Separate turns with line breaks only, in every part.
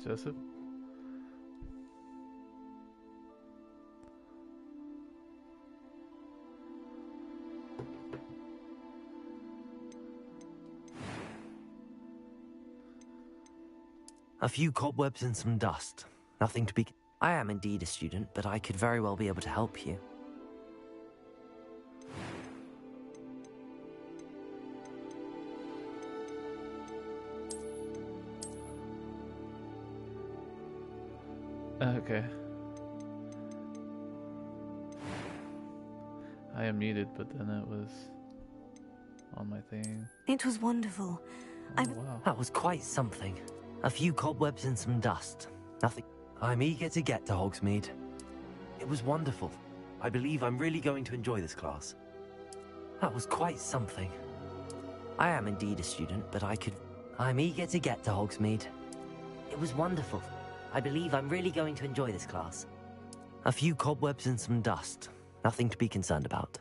Joseph?
A few cobwebs and some dust. Nothing to be... I am indeed a student, but I could very well be able to help you.
Okay. I am muted, but then it was on my thing.
It was wonderful.
Oh, wow.
That was quite something. A few cobwebs and some dust. Nothing. I'm eager to get to Hogsmeade. It was wonderful. I believe I'm really going to enjoy this class. That was quite something. I am indeed a student, but I'm eager to get to Hogsmeade. It was wonderful. I believe I'm really going to enjoy this class. A few cobwebs and some dust. Nothing to be concerned about.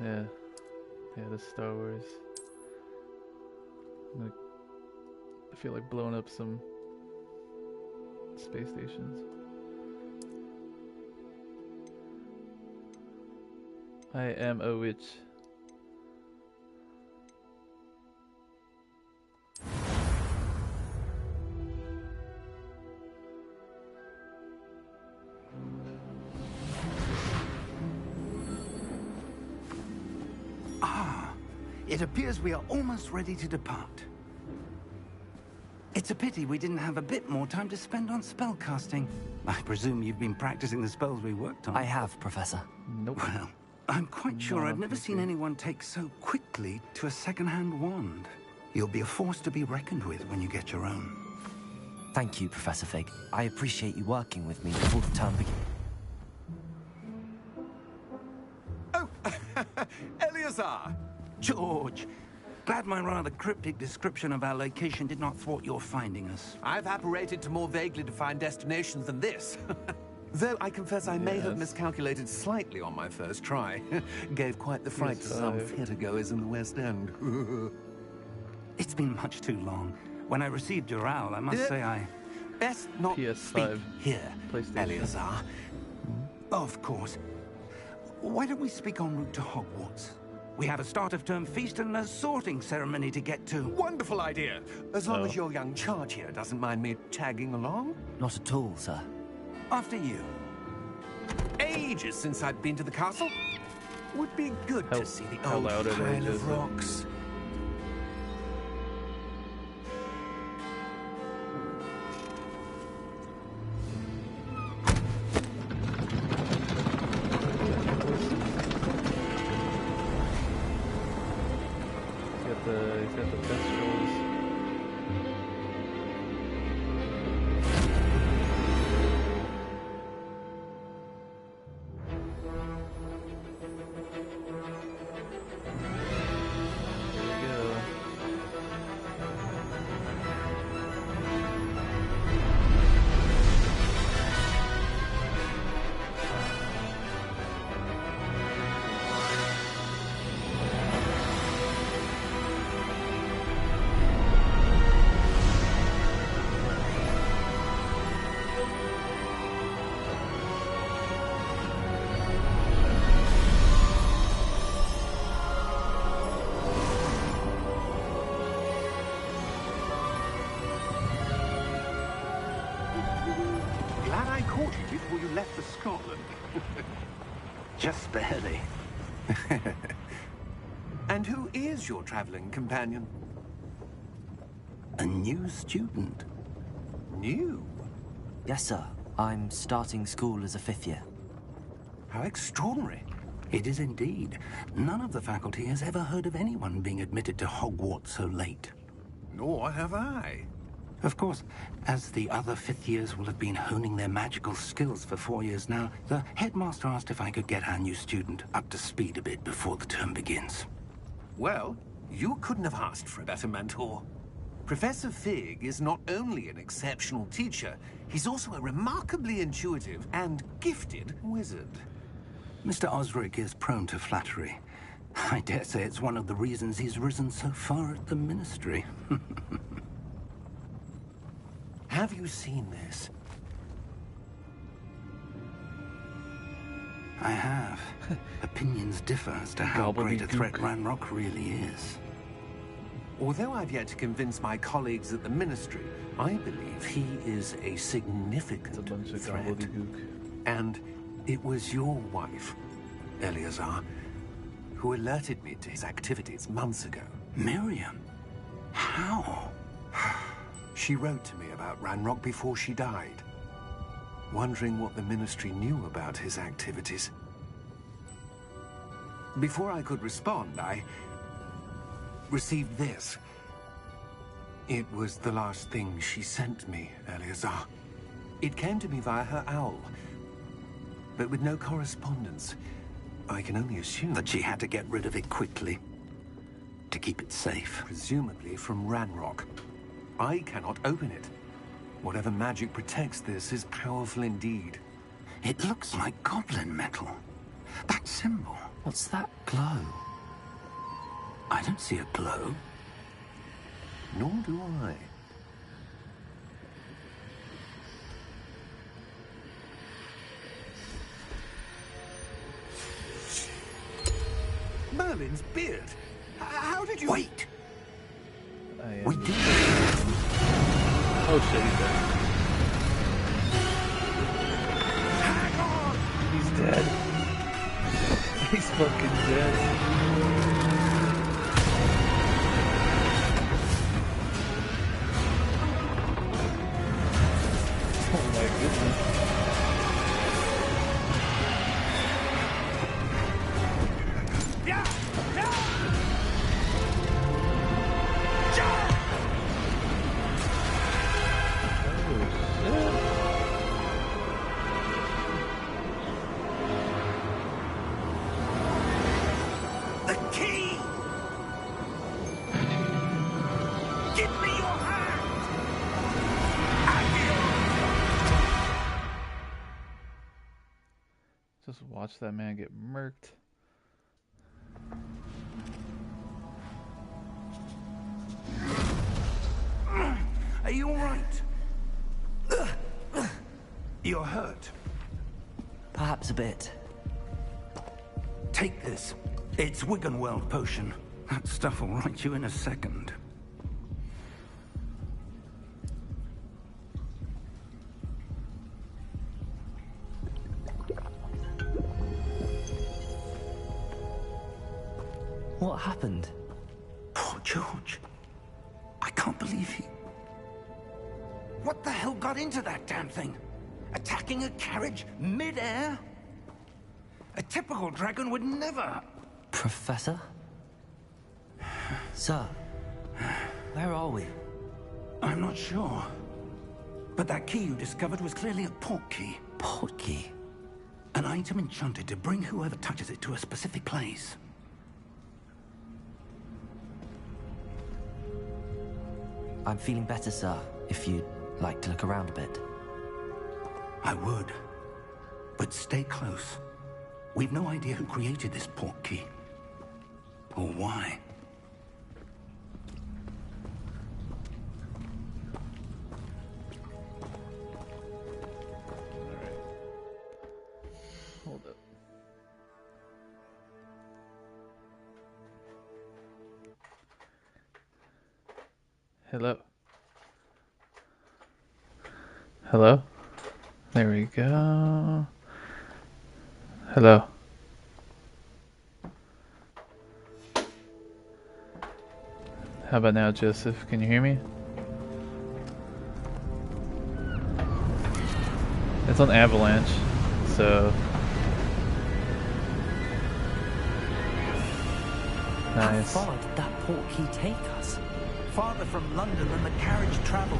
Yeah. Yeah, the Star Wars. I feel like blowing up some space stations. I am a witch.
It appears we are almost ready to depart. It's a pity we didn't have a bit more time to spend on spellcasting. I presume you've been practicing the spells we worked on.
I have, Professor.
Nope.
Well, I'm quite sure
No,
I've never seen anyone take so quickly to a second-hand wand. You'll be a force to be reckoned with when you get your own.
Thank you, Professor Fig. I appreciate you working with me before the term begins.
Oh, Eleazar!
George, glad my rather cryptic description of our location did not thwart your finding us.
I've apparated to more vaguely defined destinations than this. Though I confess I may have miscalculated slightly on my first try. Gave quite the fright to some theatregoers in the West End.
It's been much too long. When I received your owl, I must say I...
Best not
PS5,
speak here,
PlayStation.
Eleazar.
Of course. Why don't we speak en route to Hogwarts? We have a start-of-term feast and a sorting ceremony to get to.
Wonderful idea. As long as your young charge here doesn't mind me tagging along.
Not at all, sir.
After you.
Ages since I'd been to the castle. Would be good to see the
how
old
loud are they,
pile
Joseph?
of rocks.
He's got the Thestrals. There we go.
Glad I caught you before you left for Scotland. Just barely.
And who is your traveling companion?
A new student.
New?
Yes, sir. I'm starting school as a 5th year.
How extraordinary.
It is indeed. None of the faculty has ever heard of anyone being admitted to Hogwarts so late.
Nor have I.
Of course, as the other 5th years will have been honing their magical skills for 4 years now, the headmaster asked if I could get our new student up to speed a bit before the term begins.
Well, you couldn't have asked for a better mentor. Professor Fig is not only an exceptional teacher, he's also a remarkably intuitive and gifted wizard.
Mr. Osric is prone to flattery. I dare say it's one of the reasons he's risen so far at the Ministry.
Have you seen this?
I have. Opinions differ as to how great a threat Ranrock really is.
Although I've yet to convince my colleagues at the Ministry, I believe he is a significant threat. And it was your wife, Eleazar, who alerted me to his activities months ago.
Miriam? How?
She wrote to me about Ranrock before she died, wondering what the Ministry knew about his activities. Before I could respond, I received this. It was the last thing she sent me, Eleazar. It came to me via her owl, but with no correspondence. I can only assume
that she had to get rid of it quickly, to keep it safe.
Presumably from Ranrock. I cannot open it. Whatever magic protects this is powerful indeed.
It looks like goblin metal. That symbol.
What's that glow?
I don't see a glow.
Nor do I. Merlin's beard. How did you...
Wait!
We
did.
Oh shit, he's dead.
Hang on!
He's dead. He's fucking dead. Oh my goodness. Just watch that man get murked.
Are you all right? You're hurt.
Perhaps a bit.
Take this. It's Wiggenweld potion. That stuff will right you in a second.
What happened?
Poor George. I can't believe he... What the hell got into that damn thing? Attacking a carriage mid-air? A typical dragon would never...
Professor? Sir, where are we?
I'm not sure. But that key you discovered was clearly a port key.
Port key?
An item enchanted to bring whoever touches it to a specific place.
I'm feeling better, sir, if you'd like to look around a bit.
I would. But stay close. We've no idea who created this port key. Or why.
Alright. Hold up. Hello. Hello? There we go. Hello. How about now, Joseph? Can you hear me? It's on Avalanche, so... Nice.
How far did that port key take us?
Farther from London than the carriage travelled.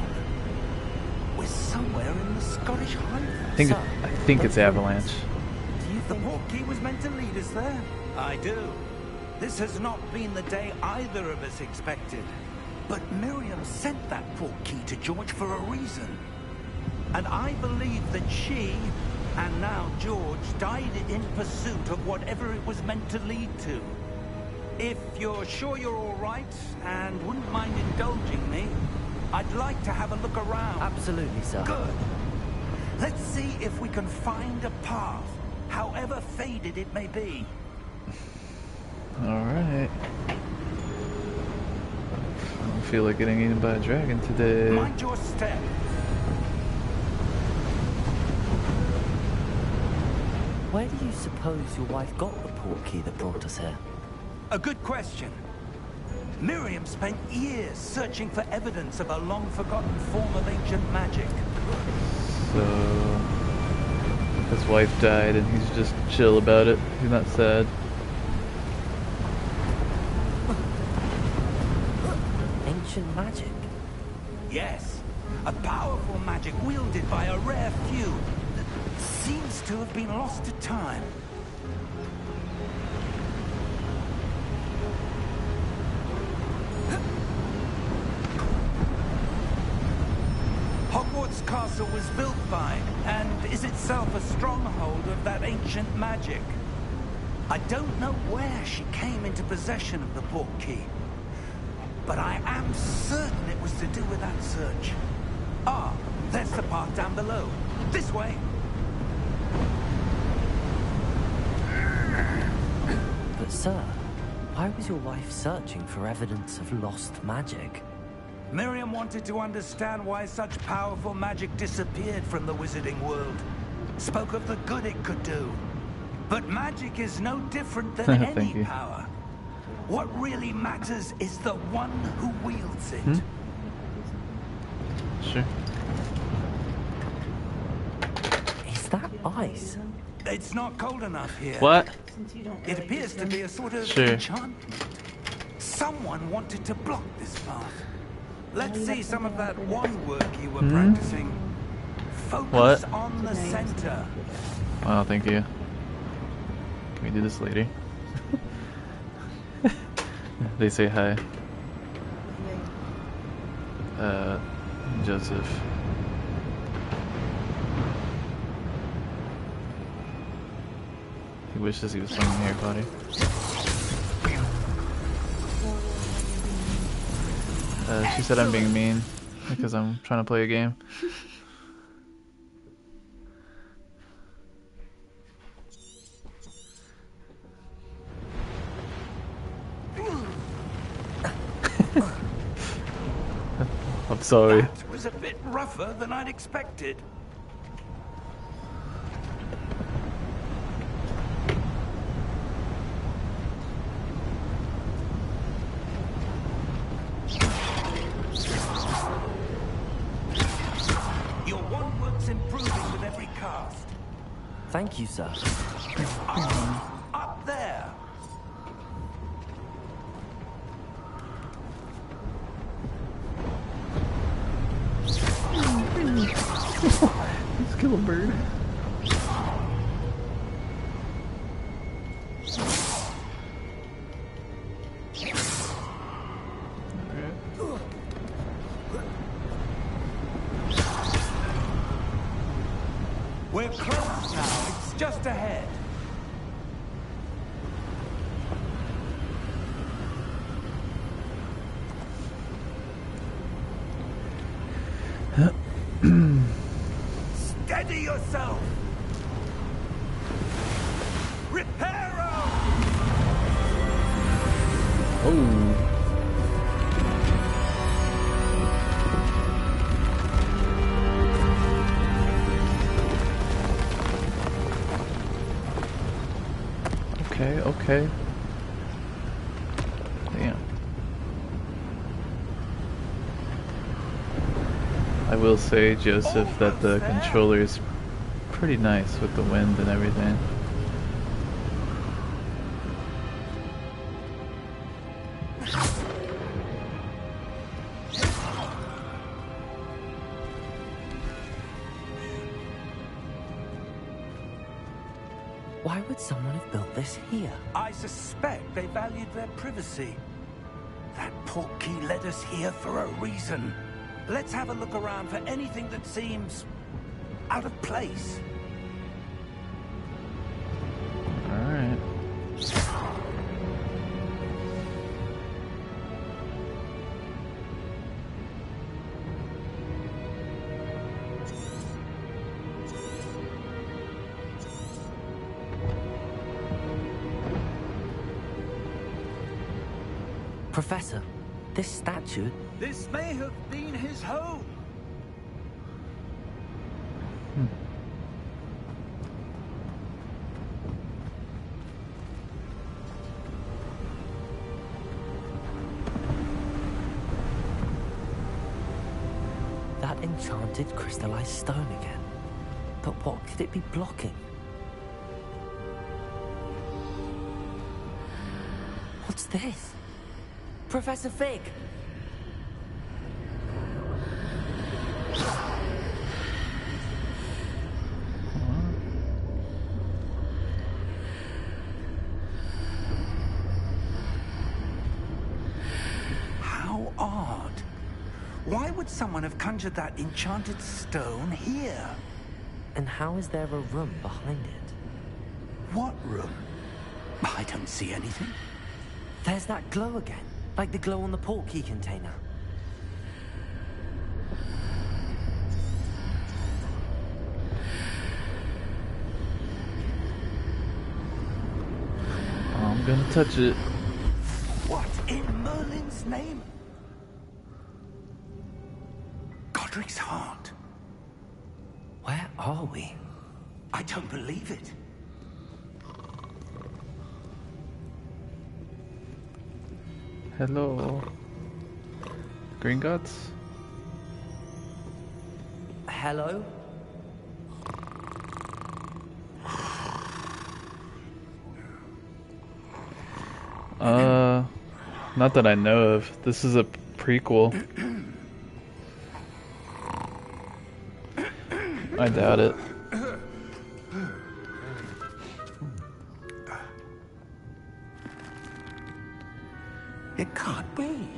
We're somewhere in the Scottish Highlands.
I think it's Avalanche.
Do you
The
think...
port key was meant to lead us there. I do. This has not been the day either of us expected. But Miriam sent that port key to George for a reason. And I believe that she And now George died in pursuit of whatever it was meant to lead to. If you're sure you're all right and wouldn't mind indulging me, I'd like to have a look around.
Absolutely, sir.
Good. Let's see if we can find a path, however faded it may be.
Alright. I don't feel like getting eaten by a dragon today.
Mind your step.
Where do you suppose your wife got the portkey that brought us here?
A good question. Miriam spent years searching for evidence of a long-forgotten form of ancient magic.
So his wife died and he's just chill about it. He's not sad.
Ancient magic?
Yes. A powerful magic wielded by a rare few that seems to have been lost to time. Hogwarts Castle was built by, and is itself a stronghold of that ancient magic. I don't know where she came into possession of the portkey, but I am certain it was to do with that search. Ah, there's the path down below. This way.
But sir, why was your wife searching for evidence of lost magic?
Miriam wanted to understand why such powerful magic disappeared from the wizarding world. Spoke of the good it could do. But magic is no different than any power. What really matters is the one who wields it.
Sure.
Is that ice?
It's not cold enough here.
What?
It appears to be a sort of enchantment. Someone wanted to block this path. Let's see some of that wand work you were practicing. Focus on the center.
Oh, thank you. Can we do this later? They say hi. Joseph. He wishes he was playing Harry Potter. She said I'm being mean because I'm trying to play a game. I'm sorry.
That was a bit rougher than I'd expected. Your wand work's improving with every cast.
Thank you, sir.
Up there.
Let's kill a bird.
We're close now. It's just ahead. Steady yourself. Reparo!
Oh. Okay. Damn. I will say, Joseph, that the controller is pretty nice with the wind and everything.
Why would someone have built this here?
I suspect they valued their privacy. That portkey led us here for a reason. Let's have a look around for anything that seems out of place.
Alright.
Professor, this statue...
This may have been his home.
That enchanted crystallized stone again. But what could it be blocking? What's this? Professor Fig!
How odd. Why would someone have conjured that enchanted stone here?
And how is there a room behind it?
What room? I don't see anything.
There's that glow again, like the glow on the portkey container.
I'm gonna touch it.
What in Merlin's name? Godric's heart.
Where are we?
I don't believe it.
Hello. Gringotts?
Hello?
Not that I know of. This is a prequel. I doubt it.
It can't be.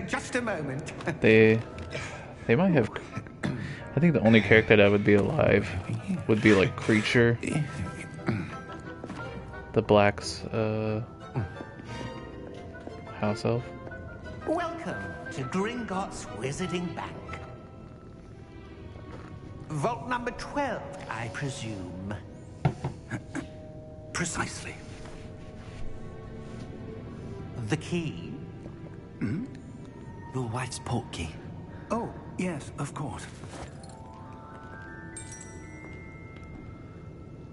Just a moment.
They might have. I think the only character that would be alive would be like Creature, the Black's house elf.
Welcome to Gringotts Wizarding Bank. Vault number 12, I presume.
Precisely.
The key?
Your wife's portkey.
Oh, yes, of course.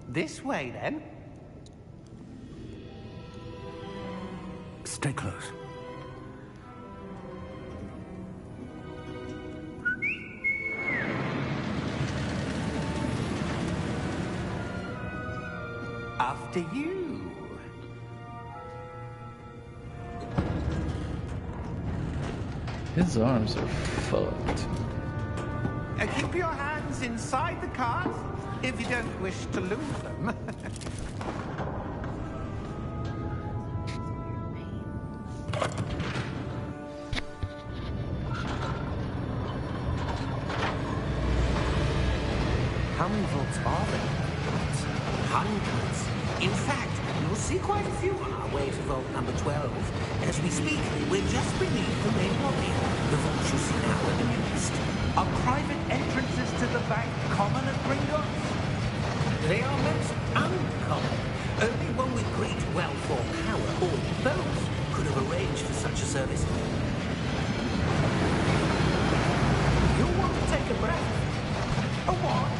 This way, then.
Stay close.
After you.
His arms are fucked.
Keep your hands inside the cart if you don't wish to lose them.
How many vaults are there?
Hundreds. In fact, you'll see quite a few on our way to vault number 12. As we speak, we're just beneath the main lobby. The vaults you see now are in the east.
Are private entrances to the bank common at Gringotts?
They are most uncommon. Only one with great wealth or power, or both, could have arranged for such a service. You'll want to take a breath.
A what?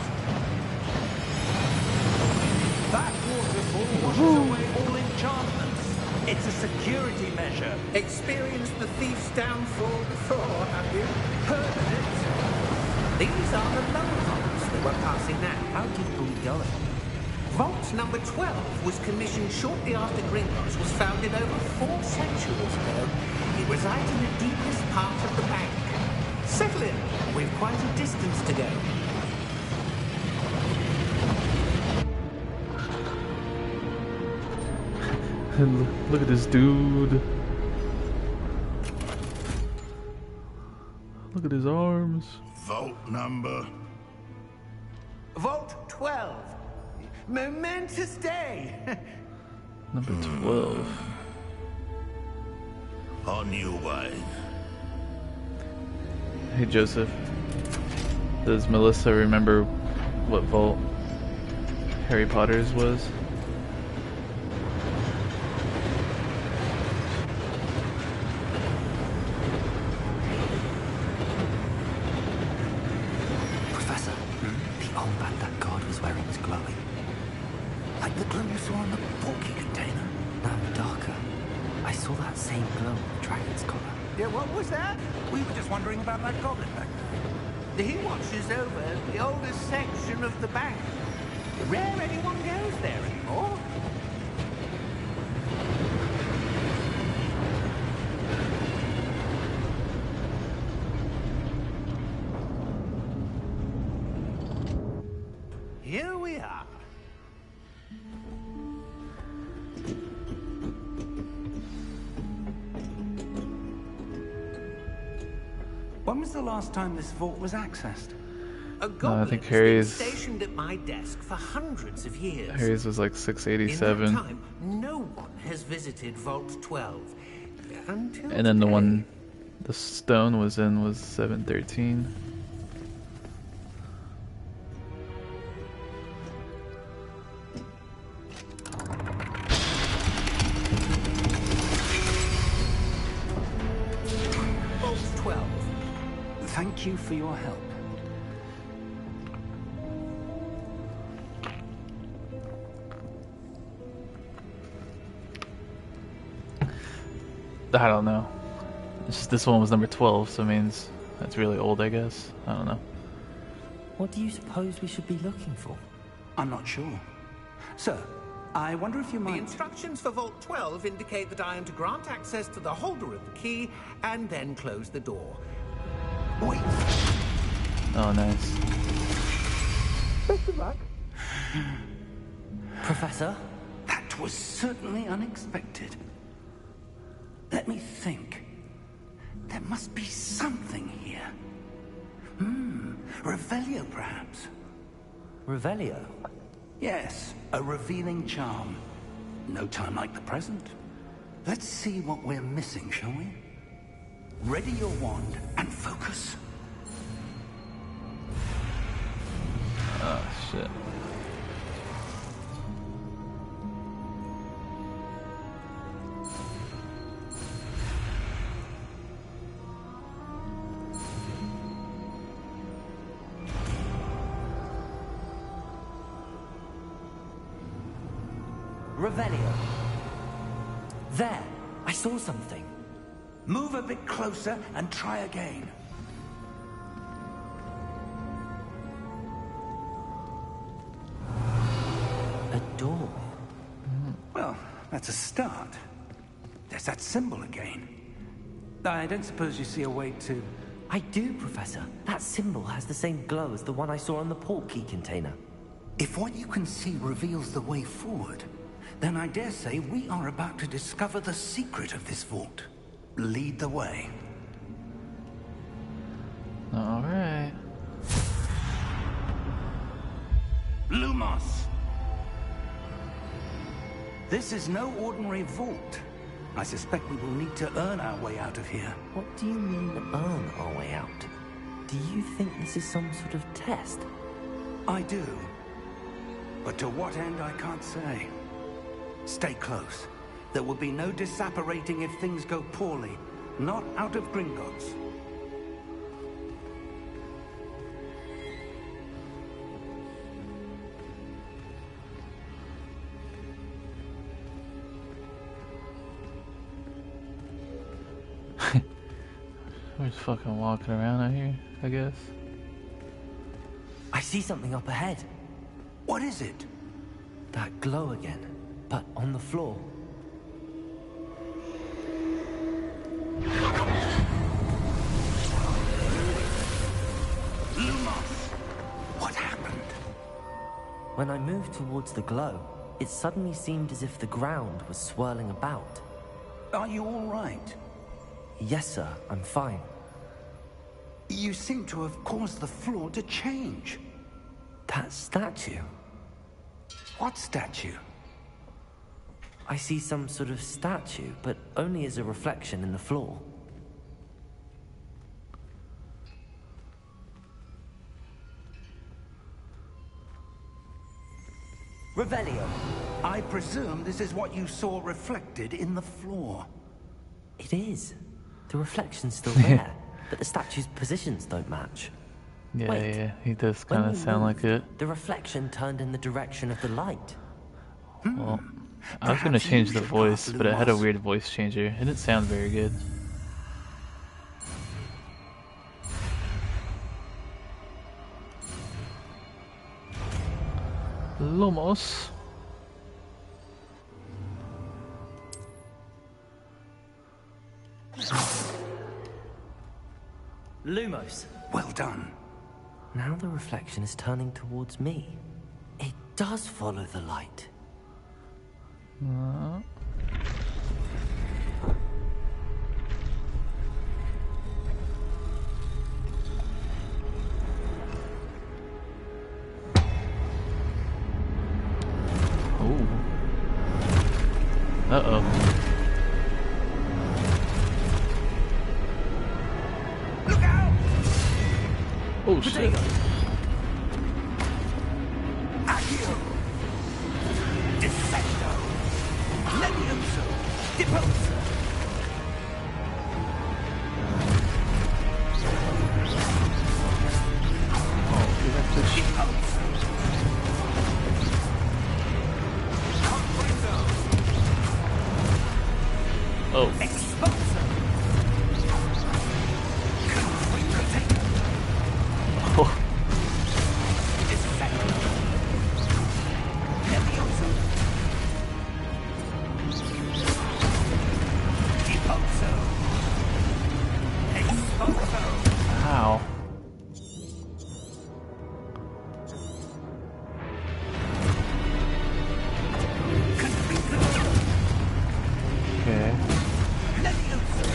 That waterfall washes away all enchantments. It's a security measure.
Experienced the thief's downfall before, have you? Heard of it? These are the lower vaults that we're passing now.
How deep are we going?
Vault number 12 was commissioned shortly after Gringotts was founded over 4 centuries ago. It resides in the deepest part of the bank. Settle in. We've quite a distance to go.
Look at this dude. Look at his arms.
Vault number
Vault 12. Momentous day.
Number 12.
On you, wine.
Hey Joseph, does Melissa remember what vault Harry Potter's was?
Professor, the armband that guard was wearing was glowing.
Like the glow you saw on the porky container.
No, darker. I saw that same glow on the dragon's collar.
Yeah, what was that?
We were just wondering about that goblin back there.
He watches over the oldest section of the bank. Rare anyone goes there anymore. Here we are.
When was the last time this vault was accessed?
A goblin
I think
has
Harry's-
been stationed at my desk for hundreds of years.
Harry's was like
In
687.
that time, no one has visited Vault 12 until
And then the
today.
one the stone was in was 713.
Vault 12.
Thank you for your help.
I don't know. It's just this one was number 12, so it means that's really old, I guess. I don't know.
What do you suppose we should be looking for?
I'm not sure. Sir, I wonder if you
The
might...
instructions for Vault 12 indicate that I am to grant access to the holder of the key and then close the door.
Wait.
Oh, nice.
Professor?
That was certainly unexpected. Let me think. There must be something here. Revelio, perhaps.
Revelio?
Yes, a revealing charm. No time like the present. Let's see what we're missing, shall we? Ready your wand and focus.
Oh, shit.
Revelio. There! I saw something.
Move a bit closer and try again.
A door.
Well, that's a start. There's that symbol again. I don't suppose you see a way to...
I do, Professor. That symbol has the same glow as the one I saw on the port key container.
If what you can see reveals the way forward, then I dare say we are about to discover the secret of this vault. Lead the way.
Alright.
Lumos! This is no ordinary vault. I suspect we will need to earn our way out of here.
What do you mean, earn our way out? Do you think this is some sort of test?
I do. But to what end, I can't say. Stay close. There will be no disapparating if things go poorly. Not out of Gringotts.
We're just fucking walking around out here, I guess.
I see something up ahead.
What is it?
That glow again, but on the floor.
Lumos! What happened?
When I moved towards the glow, it suddenly seemed as if the ground was swirling about.
Are you all right?
Yes, sir, I'm fine.
You seem to have caused the floor to change.
That statue?
What statue?
I see some sort of statue, but only as a reflection in the floor. Revelio.
I presume this is what you saw reflected in the floor.
It is. The reflection's still there, but the statue's positions don't match.
Yeah,
Wait,
yeah, he does kind of sound like it.
The reflection turned in the direction of the light.
Well, I was gonna change the voice, but it had a weird voice changer. It didn't sound very good. Lumos.
Lumos.
Well done.
Now the reflection is turning towards me. It does follow the light.
Oh. Uh-oh.
Look out!
Oh shit.
Accio! Defecto! Levioso! Deposa!
Oh, we have to
Deposa!
Oh.
Exposa!
Oh.
Defecto! Levioso! Deposo! Exposo!
Ow. Okay.
Levioso!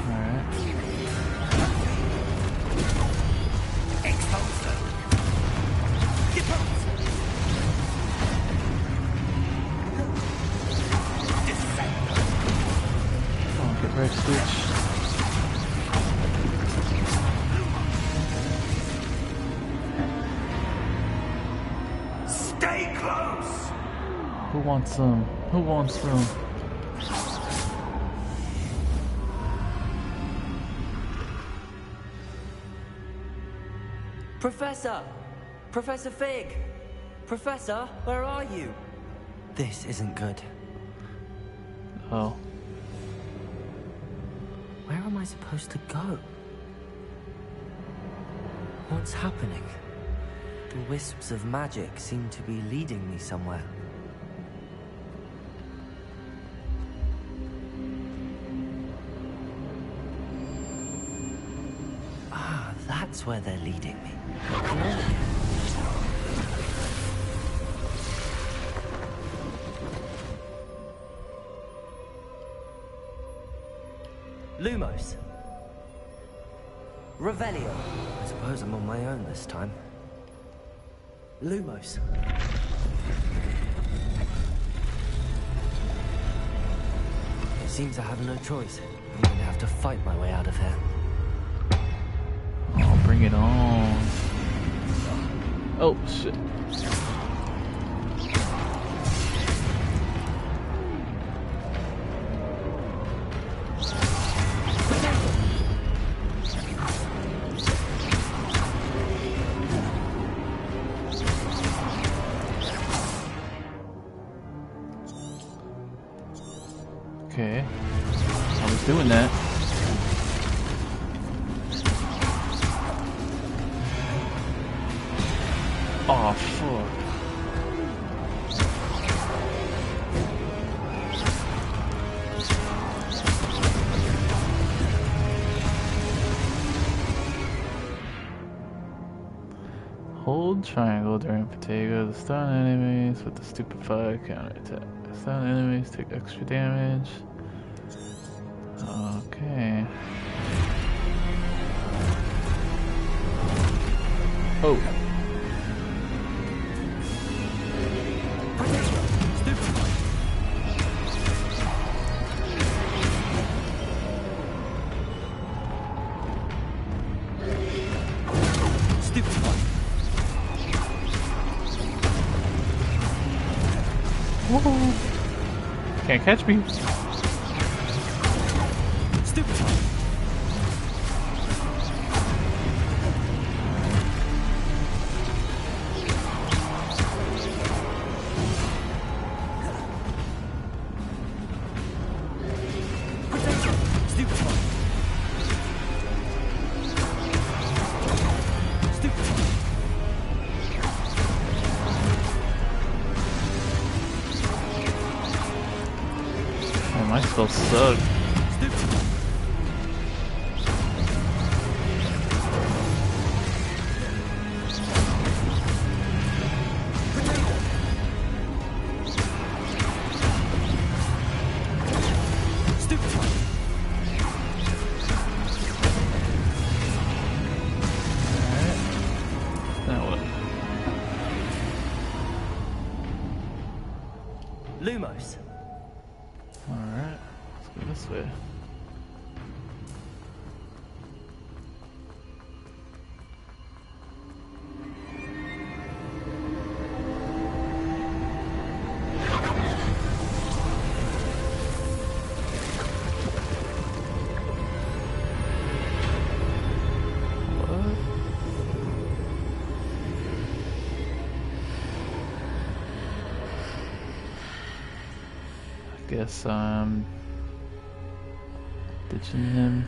Alright.
Exposo! Deposo! Defecto!
Oh, get right switch.
Stay close!
Who wants some? Who wants some?
Professor! Professor Fig! Professor, where are you? This isn't good.
Oh.
Where am I supposed to go? What's happening? The wisps of magic seem to be leading me somewhere. Ah, that's where they're leading me. Lumos. Revelio. I suppose I'm on my own this time. Lumos. It seems I have no choice. I'm going to have to fight my way out of here.
Oh, bring it on. Oh, shit. Okay. I was doing that. Oh, fuck. Hold triangle during Protego to stun enemies with the Stupefy counterattack. Stun enemies take extra damage. Okay. Oh. Can't catch me.
Stupid.
My spells suck.
Lumos.
Alright, let's go this way. Guess I'm ditching him.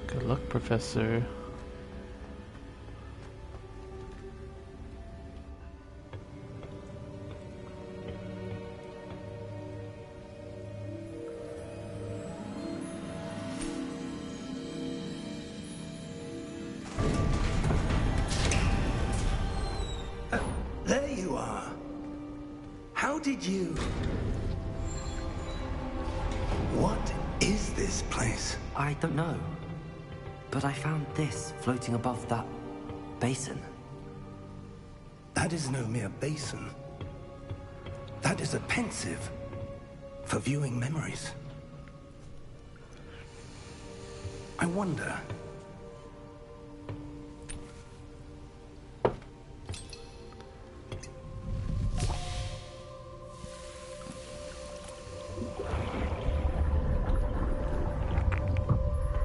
Good luck, Professor.
There you are. How did you... What is this place?
I don't know. But I found this floating above that basin.
That is no mere basin. That is a pensive for viewing memories. I wonder...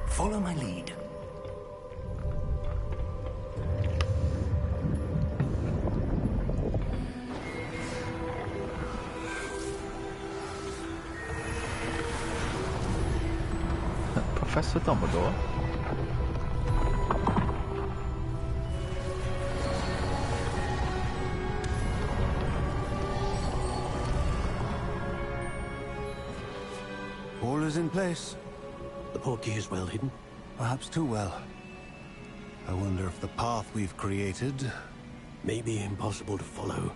Follow my lead.
Professor Dumbledore.
All is in place.
The portkey is well hidden.
Perhaps too well. I wonder if the path we've created...
May be impossible to follow.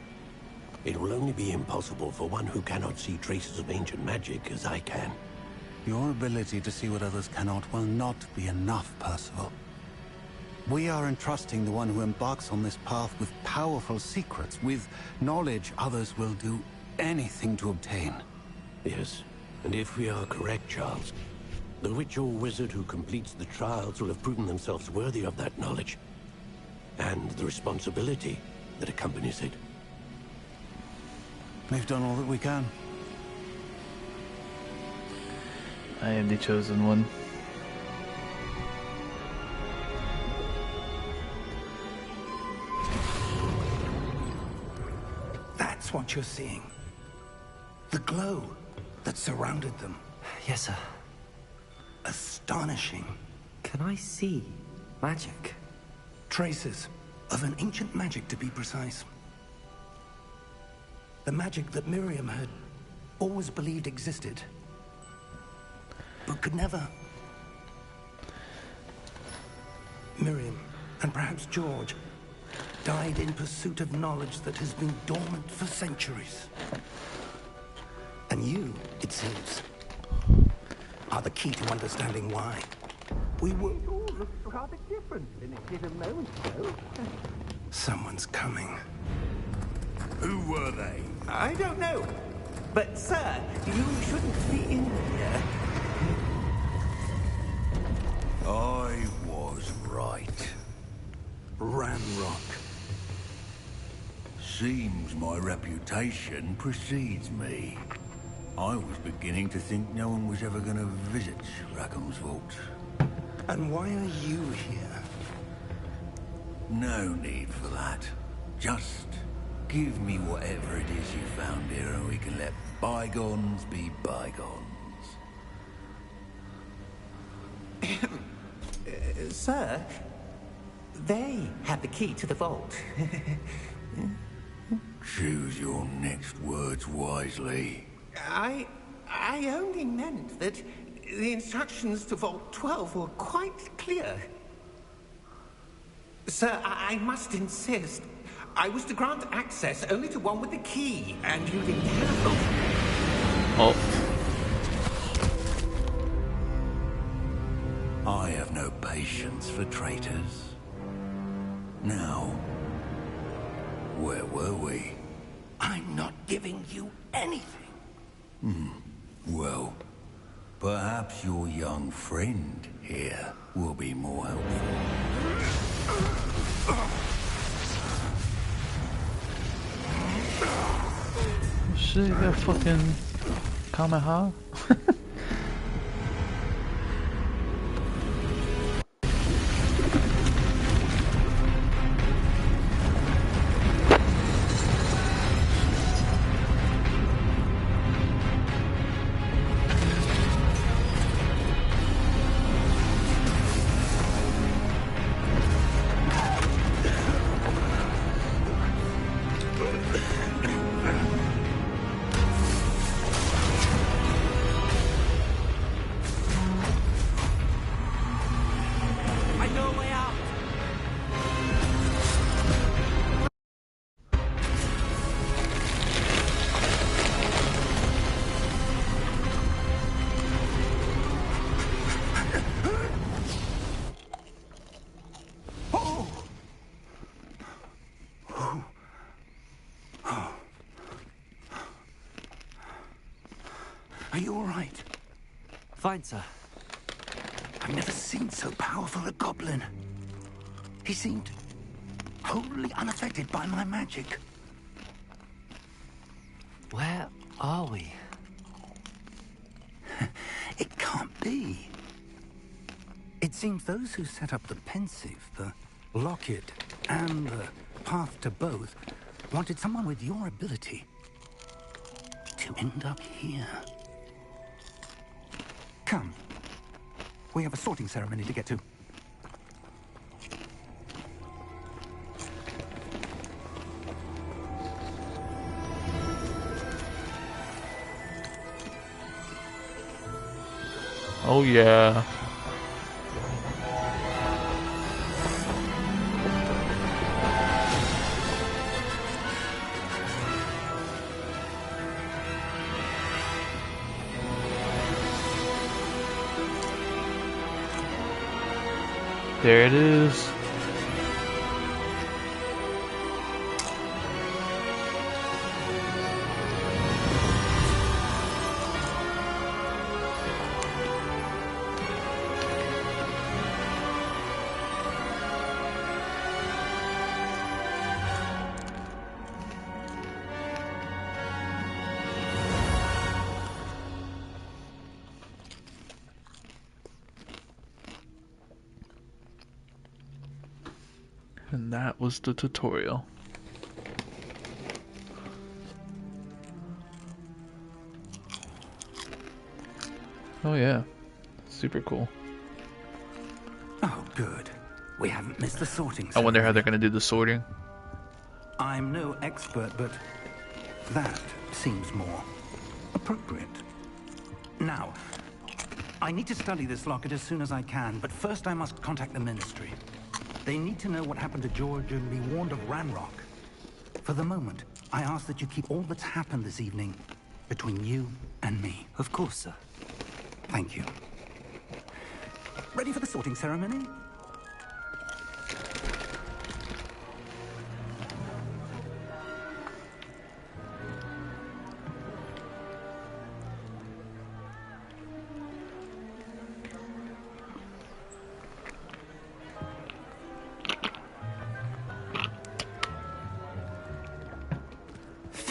It will only be impossible for one who cannot see traces of ancient magic as I can.
Your ability to see what others cannot will not be enough, Percival. We are entrusting the one who embarks on this path with powerful secrets, with knowledge others will do anything to obtain.
Yes, and if we are correct, Charles, the witch or wizard who completes the trials will have proven themselves worthy of that knowledge, and the responsibility that accompanies it.
We've done all that we can.
I am the chosen one.
That's what you're seeing. The glow that surrounded them.
Yes, sir.
Astonishing.
Can I see magic?
Traces of an ancient magic, to be precise. The magic that Miriam had always believed existed, but could never. Miriam, and perhaps George, died in pursuit of knowledge that has been dormant for centuries. And you, it seems, are the key to understanding why. We were all rather different than it did a moment ago. Someone's coming.
Who were they?
I don't know. But, sir, you shouldn't be in here.
I was right.
Ranrock.
Seems my reputation precedes me. I was beginning to think no one was ever going to visit Rackham's vault.
And why are you here?
No need for that. Just give me whatever it is you found here and we can let bygones be bygones.
Sir, they had the key to the vault.
Choose your next words wisely.
I only meant that the instructions to Vault 12 were quite clear. Sir, I must insist. I was to grant access only to one with the key, and you didn't have them.
Oh.
I have no patience for traitors. Now, where were we?
I'm not giving you anything.
Well, perhaps your young friend here will be more helpful.
Shit, you got fucking Kamehameha?
Are you all right?
Fine, sir.
I've never seen so powerful a goblin. He seemed wholly unaffected by my magic.
Where are we?
It can't be. It seems those who set up the Pensieve, the Locket, and the Path to Both wanted someone with your ability to end up here. Come. We have a sorting ceremony to get to.
Oh yeah. There it is. And that was the tutorial. Oh yeah, super cool.
Oh, good. We haven't missed the sorting
I
ceremony.
wonder how they're gonna do the sorting.
I'm no expert, but that seems more appropriate. Now, I need to study this locket as soon as I can, but first I must contact the Ministry. They need to know what happened to George and be warned of Ranrock. For the moment, I ask that you keep all that's happened this evening between you and me.
Of course, sir.
Thank you. Ready for the sorting ceremony?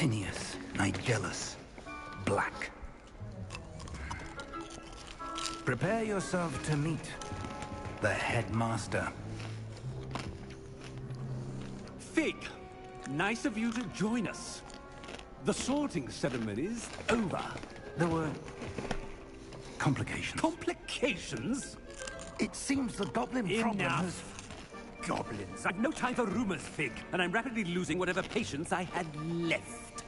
Vatinius Nigellus Black. Prepare yourself to meet the headmaster.
Fig, nice of you to join us. The sorting ceremony's over.
There were complications.
Complications?
It seems the goblin problem has...
Enough. Goblins. I've no time for rumors, Fig, and I'm rapidly losing whatever patience I had left.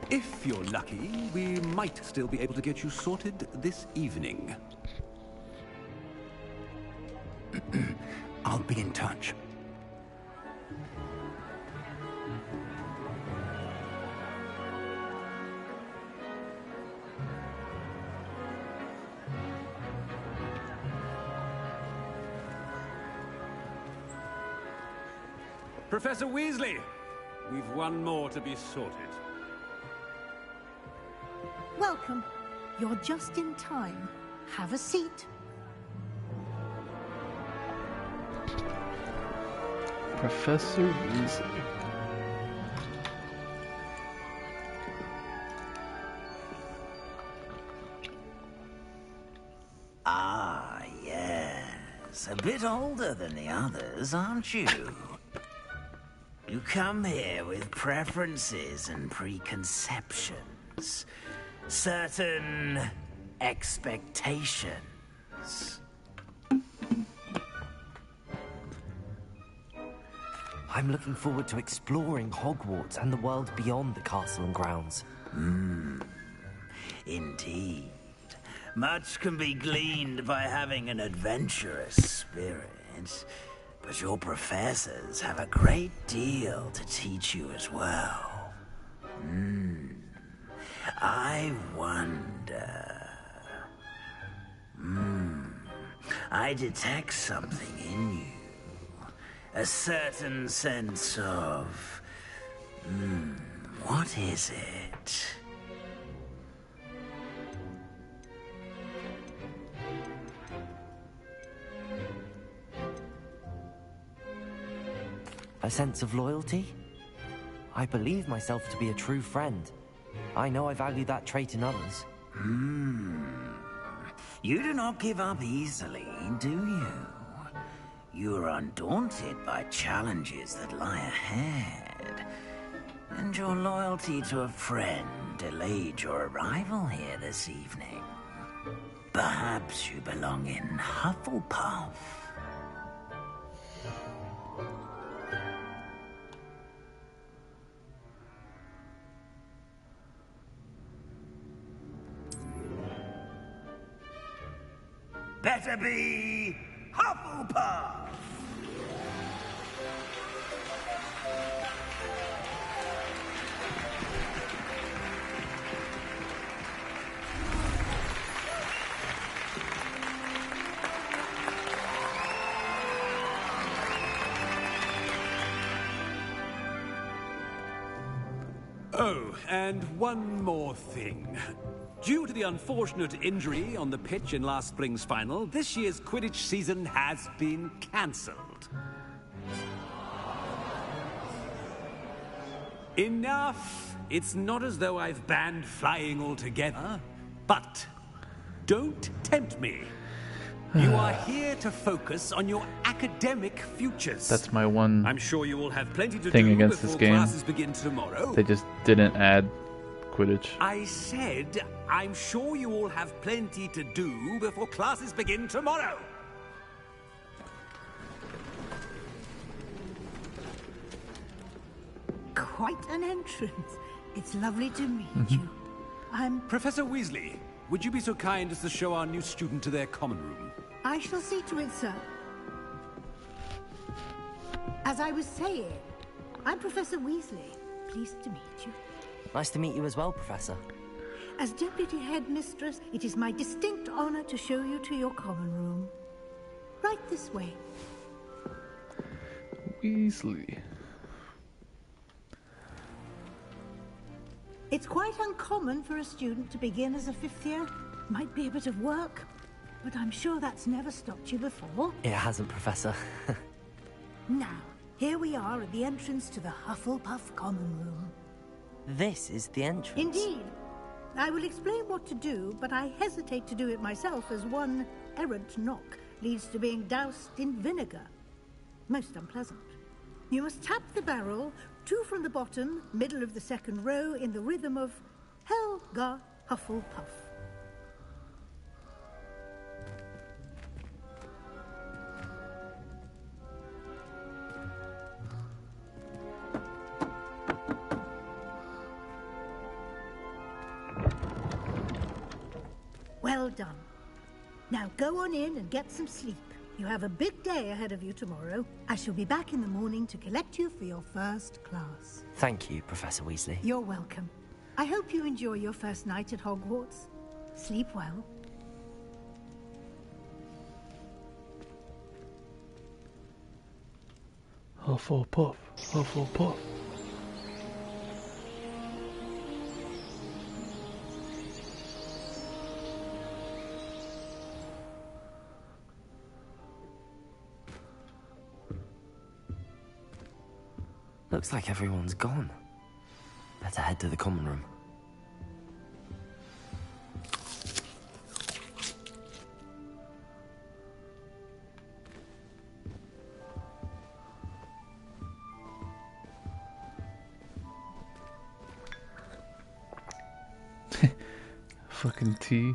If you're lucky, we might still be able to get you sorted this evening.
I'll be in touch.
Professor Weasley, we've one more to be sorted.
Welcome. You're just in time. Have a seat.
Professor Weasley.
Ah, yes. A bit older than the others, aren't you? You come here with preferences and preconceptions. Certain expectations.
I'm looking forward to exploring Hogwarts and the world beyond the castle and grounds.
Indeed. Much can be gleaned by having an adventurous spirit. But your professors have a great deal to teach you as well. I wonder... I detect something in you. A certain sense of... what is it?
A sense of loyalty? I believe myself to be a true friend. I know I value that trait in others.
You do not give up easily, do you? You are undaunted by challenges that lie ahead. And your loyalty to a friend delayed your arrival here this evening. Perhaps you belong in Hufflepuff. Better be Hufflepuff!
Oh, and one more thing. Due to the unfortunate injury on the pitch in last spring's final, this year's Quidditch season has been cancelled. Enough! It's not as though I've banned flying altogether. But don't tempt me. You are here to focus on your academic futures.
That's my one
I'm sure you will have plenty to
thing
do
against
before
this game.
classes begin tomorrow.
They just didn't add Quidditch.
I said, I'm sure you all have plenty to do before classes begin tomorrow.
Quite an entrance. It's lovely to meet you. I'm...
Professor Weasley, would you be so kind as to show our new student to their common room?
I shall see to it, sir. As I was saying, I'm Professor Weasley. Pleased to meet you.
Nice to meet you as well, Professor.
As Deputy Headmistress, it is my distinct honor to show you to your common room. Right this way.
Weasley.
It's quite uncommon for a student to begin as a fifth year. Might be a bit of work, but I'm sure that's never stopped you before.
It hasn't, Professor.
Now, here we are at the entrance to the Hufflepuff Common Room.
this is the entrance.
Indeed. I will explain what to do, but I hesitate to do it myself, as one errant knock leads to being doused in vinegar. Most unpleasant. You must tap the barrel, 2 from the bottom, middle of the second row, in the rhythm of Helga Hufflepuff. Well done. Now go on in and get some sleep. You have a big day ahead of you tomorrow. I shall be back in the morning to collect you for your first class.
Thank you, Professor Weasley.
You're welcome. I hope you enjoy your first night at Hogwarts. Sleep well.
Hufflepuff, Hufflepuff.
Looks like everyone's gone. Better head to the common room.
Fucking tea.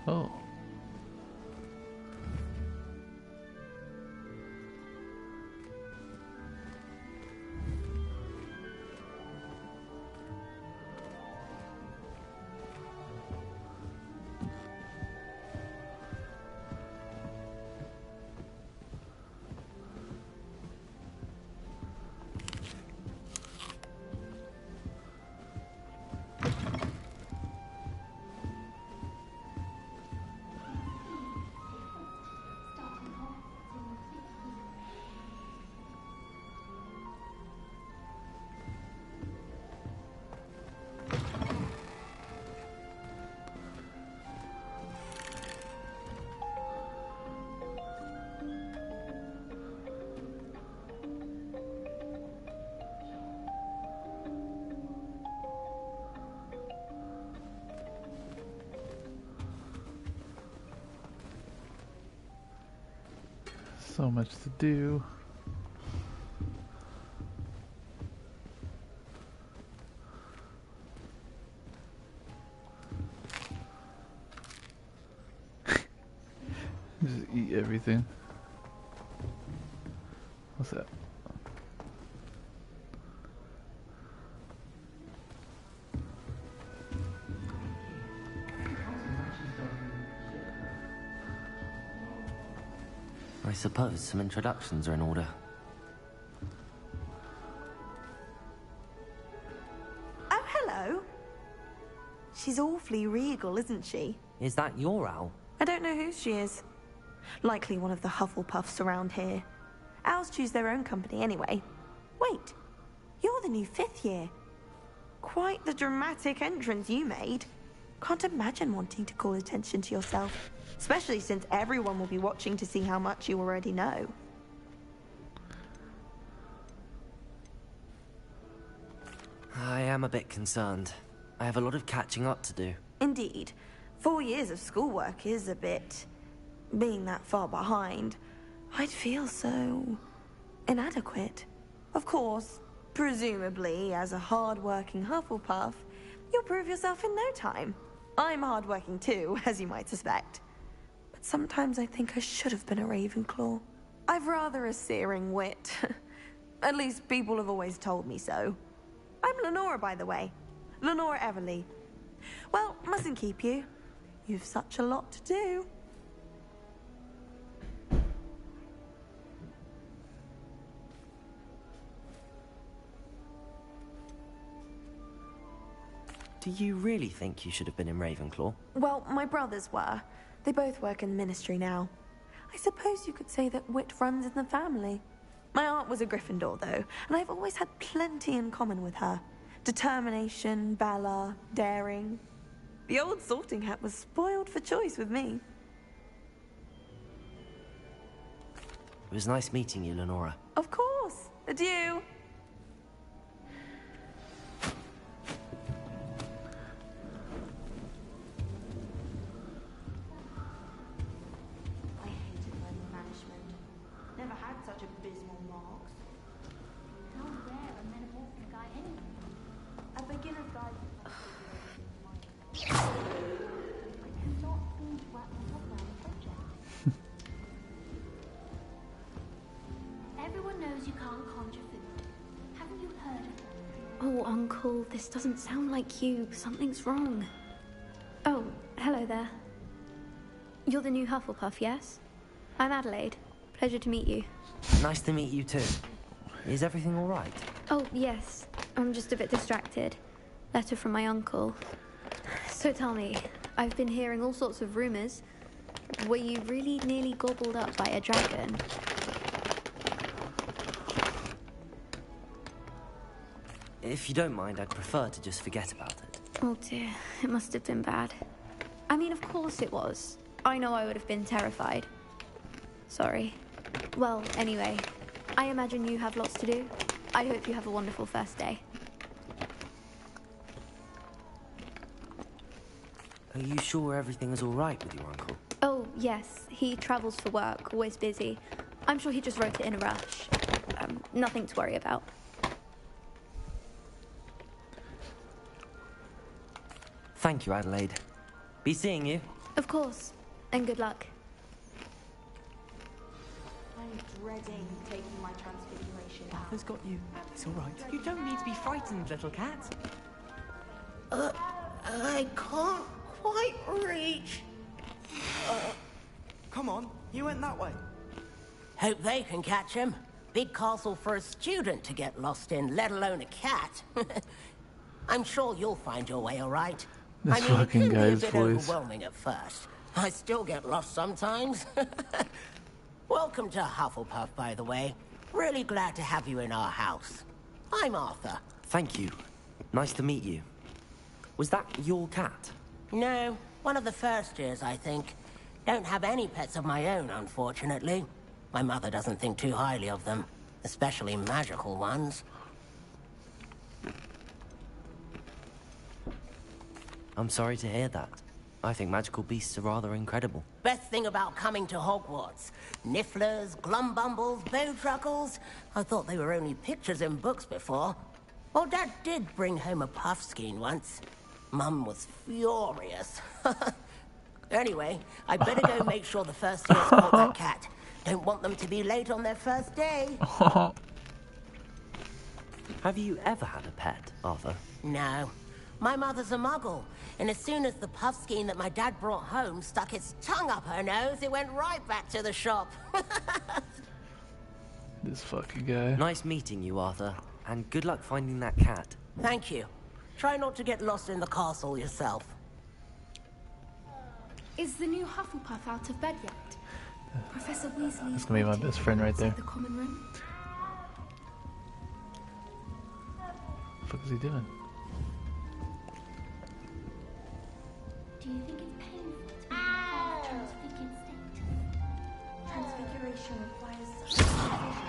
Oh. So much to do. Just eat everything. What's that?
I suppose some introductions are in order.
Oh, hello. She's awfully regal, isn't she?
Is that your owl?
I don't know who she is. Likely one of the Hufflepuffs around here. Owls choose their own company anyway. Wait, you're the new 5th year. Quite the dramatic entrance you made. Can't imagine wanting to call attention to yourself. Especially since everyone will be watching to see how much you already know.
I am a bit concerned. I have a lot of catching up to do.
Indeed. 4 years of schoolwork is a bit... being that far behind. I'd feel so... inadequate. Of course, presumably, as a hard-working Hufflepuff, you'll prove yourself in no time. I'm hard-working too, as you might suspect. But sometimes I think I should have been a Ravenclaw. I've rather a searing wit. At least people have always told me so. I'm Lenora, by the way. Lenora Everly. Well, mustn't keep you. You've such a lot to do.
Do you really think you should have been in Ravenclaw?
Well, my brothers were. They both work in the Ministry now. I suppose you could say that wit runs in the family. My aunt was a Gryffindor, though, and I've always had plenty in common with her. Determination, valor, daring. The old Sorting Hat was spoiled for choice with me.
It was nice meeting you, Lenora.
Of course. Adieu.
I hated learning management. Never had such abysmal marks. How rare a metamorphic guy anyway? A beginner's guide. Everyone knows you can't conjure food. Haven't you heard of that?
Oh, Uncle, this doesn't sound like you. Something's wrong. Oh, hello there. You're the new Hufflepuff, yes? I'm Adelaide. Pleasure to meet you.
Nice to meet you too. Is everything all right?
Oh, yes. I'm just a bit distracted. Letter from my uncle. So tell me, I've been hearing all sorts of rumors. Were you really nearly gobbled up by a dragon?
If you don't mind, I'd prefer to just forget about it.
Oh dear, it must have been bad. I mean, of course it was. I know I would have been terrified. Sorry. Well, anyway, I imagine you have lots to do. I hope you have a wonderful first day.
Are you sure everything is all right with your uncle?
Oh, yes. He travels for work, always busy. I'm sure he just wrote it in a rush. Nothing to worry about.
Thank you, Adelaide. Be seeing you.
Of course. And good luck.
I'm dreading taking my transfiguration out.
Arthur's got you. It's all right. You don't need to be frightened, little cat.
I can't quite reach.
Come on, you went that way.
Hope they can catch him. Big castle for a student to get lost in, let alone a cat. I'm sure you'll find your way all right.
This fucking
it can
guy's
be a bit
voice.
overwhelming at first. I still get lost sometimes. Welcome to Hufflepuff, by the way. Really glad to have you in our house. I'm Arthur.
Thank you. Nice to meet you. Was that your cat?
No, one of the first years, I think. Don't have any pets of my own, unfortunately. My mother doesn't think too highly of them, especially magical ones.
I'm sorry to hear that. I think magical beasts are rather incredible.
Best thing about coming to Hogwarts. Nifflers, Glumbumbles, Bowtruckles. I thought they were only pictures in books before. Well, Dad did bring home a Puffskein once. Mum was furious. Anyway, I better go make sure the first years caught that cat. Don't want them to be late on their first day.
Have you ever had a pet, Arthur?
No. My mother's a muggle, and as soon as the Puffskein that my dad brought home stuck its tongue up her nose, it went right back to the shop.
This fucking guy.
Nice meeting you, Arthur. And good luck finding that cat.
Thank you. Try not to get lost in the castle yourself.
Is the new Hufflepuff out of bed yet? Professor Weasley.
That's gonna be my best friend right there.
The common room.
What the fuck is he doing?
Do you think it's painful to be in a transfigured state? Transfiguration requires such precision.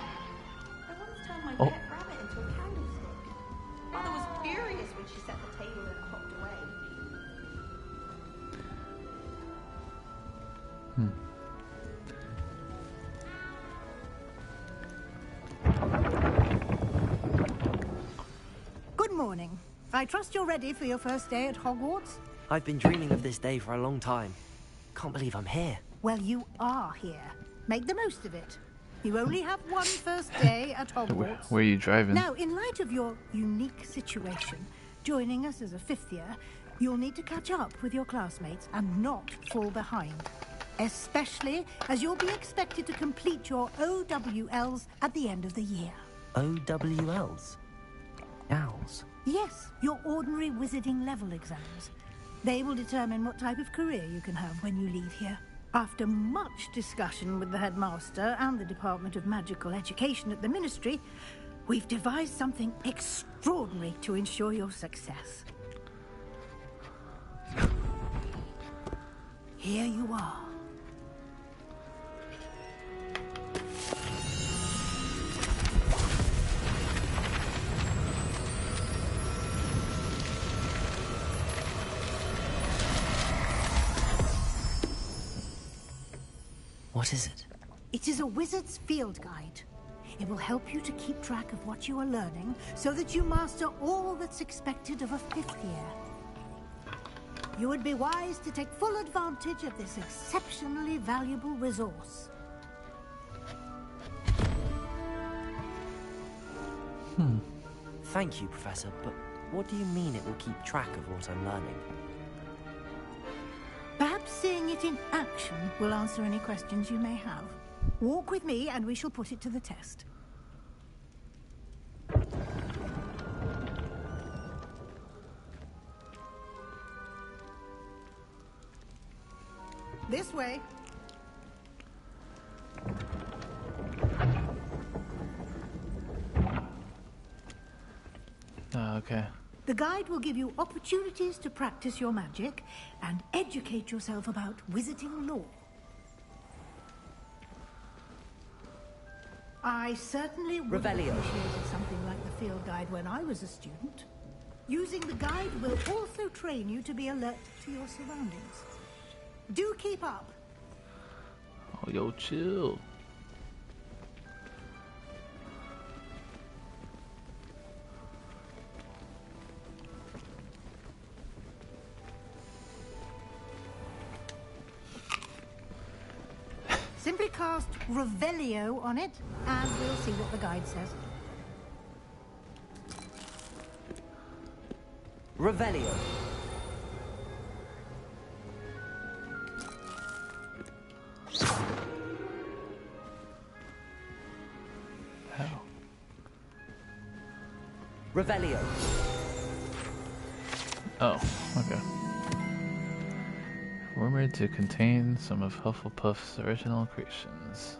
I once turned my pet rabbit into a candlestick. Mother was furious when she set the table and hopped away.
Good morning. I trust you're ready for your first day at Hogwarts?
I've been dreaming of this day for a long time. Can't believe I'm here.
Well, you are here. Make the most of it. You only have one first day at Hogwarts.
Where are you driving?
Now, in light of your unique situation, joining us as a fifth year, you'll need to catch up with your classmates and not fall behind. Especially as you'll be expected to complete your OWLs at the end of the year.
OWLs? Owls?
Yes, your ordinary wizarding level exams. They will determine what type of career you can have when you leave here. After much discussion with the headmaster and the Department of Magical Education at the Ministry, we've devised something extraordinary to ensure your success. Here you are.
What is it?
It is a wizard's field guide. It will help you to keep track of what you are learning so that you master all that's expected of a 5th year. You would be wise to take full advantage of this exceptionally valuable resource.
Thank you, Professor, but what do you mean it will keep track of what I'm learning?
Perhaps seeing it in action will answer any questions you may have. Walk with me and we shall put it to the test. This way.
Oh, okay.
The guide will give you opportunities to practice your magic and educate yourself about wizarding lore. I certainly would have appreciated something like the field guide when I was a student. Using the guide will also train you to be alert to your surroundings. Do keep up.
Oh, yo, chill.
Simply cast Revelio on it, and we'll see what the guide says.
Revelio.
How?
Revelio.
Oh, okay. Rumored to contain some of Hufflepuff's original creations.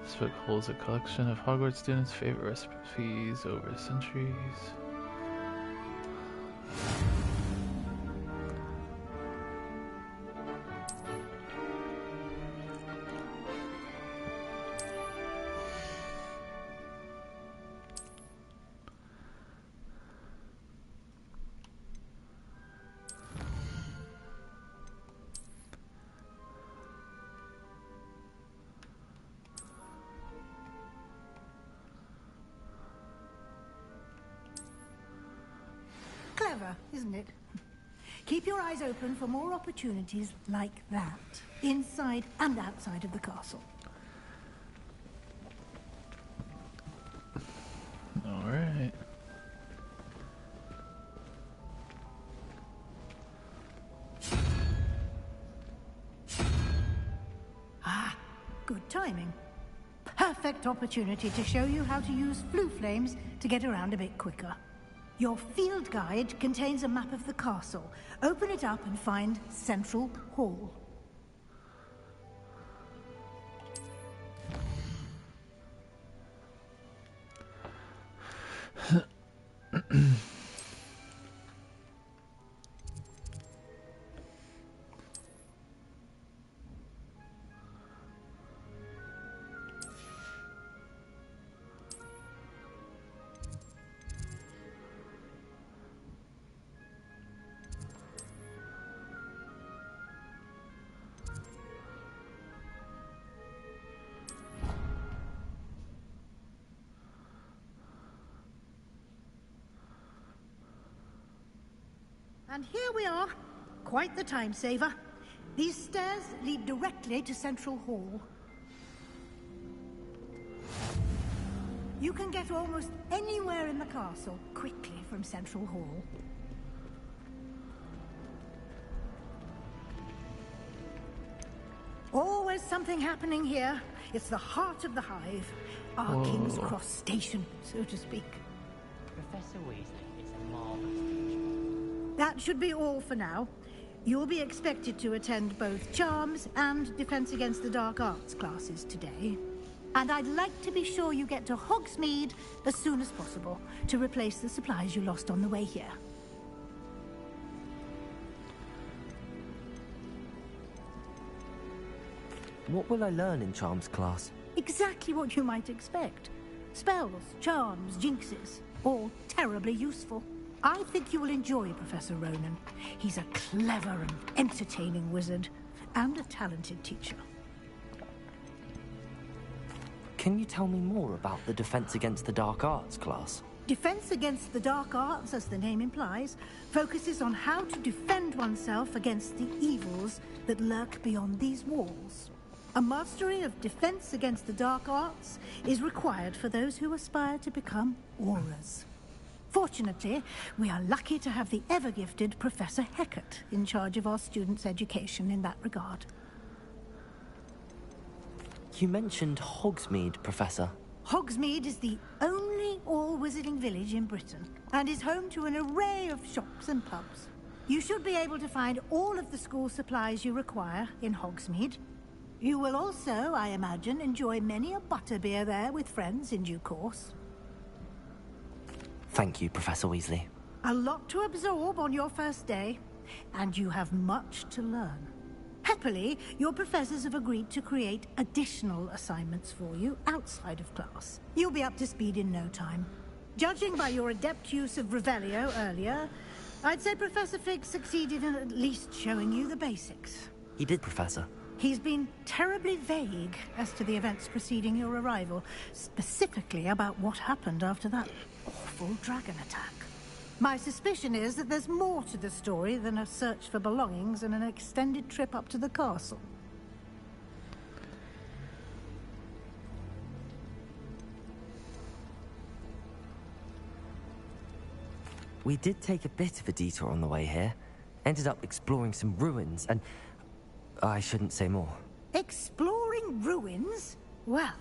This book holds a collection of Hogwarts students' favorite recipes over centuries.
Clever, isn't it? Keep your eyes open for more opportunities like that, inside and outside of the castle.
All right.
Ah, good timing. Perfect opportunity to show you how to use flue flames to get around a bit quicker. Your field guide contains a map of the castle. Open it up and find Central Hall. And here we are. Quite the time saver. These stairs lead directly to Central Hall. You can get almost anywhere in the castle quickly from Central Hall. Always something happening here. It's the heart of the Hive. Our King's Cross station, so to speak.
Professor Weasley is a marvelous teacher.
That should be all for now. You'll be expected to attend both Charms and Defense Against the Dark Arts classes today. And I'd like to be sure you get to Hogsmeade as soon as possible to replace the supplies you lost on the way here.
What will I learn in Charms class?
Exactly what you might expect. Spells, charms, jinxes, all terribly useful. I think you will enjoy Professor Ronen. He's a clever and entertaining wizard, and a talented teacher.
Can you tell me more about the Defense Against the Dark Arts class?
Defense Against the Dark Arts, as the name implies, focuses on how to defend oneself against the evils that lurk beyond these walls. A mastery of Defense Against the Dark Arts is required for those who aspire to become Aurors. Fortunately, we are lucky to have the ever-gifted Professor Hecat in charge of our students' education in that regard.
You mentioned Hogsmeade, Professor.
Hogsmeade is the only all-wizarding village in Britain, and is home to an array of shops and pubs. You should be able to find all of the school supplies you require in Hogsmeade. You will also, I imagine, enjoy many a butterbeer there with friends in due course.
Thank you, Professor Weasley.
A lot to absorb on your first day, and you have much to learn. Happily, your professors have agreed to create additional assignments for you outside of class. You'll be up to speed in no time. Judging by your adept use of Revelio earlier, I'd say Professor Fig succeeded in at least showing you the basics.
He did, Professor.
He's been terribly vague as to the events preceding your arrival, specifically about what happened after that awful dragon attack. My suspicion is that there's more to the story than a search for belongings and an extended trip up to the castle.
We did take a bit of a detour on the way here. Ended up exploring some ruins and... I shouldn't say more.
Exploring ruins? Well,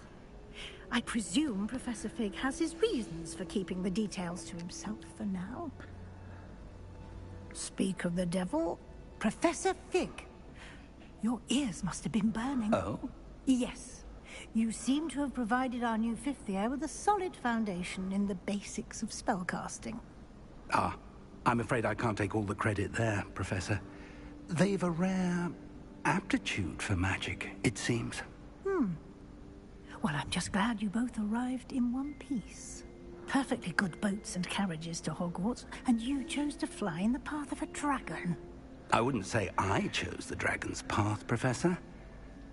I presume Professor Fig has his reasons for keeping the details to himself for now. Speak of the devil, Professor Fig. Your ears must have been burning.
Oh?
Yes. You seem to have provided our new fifth year with a solid foundation in the basics of spellcasting.
Ah, I'm afraid I can't take all the credit there, Professor. They've a rare aptitude for magic, it seems.
Well, I'm just glad you both arrived in one piece. Perfectly good boats and carriages to Hogwarts, and you chose to fly in the path of a dragon.
I wouldn't say I chose the dragon's path, Professor.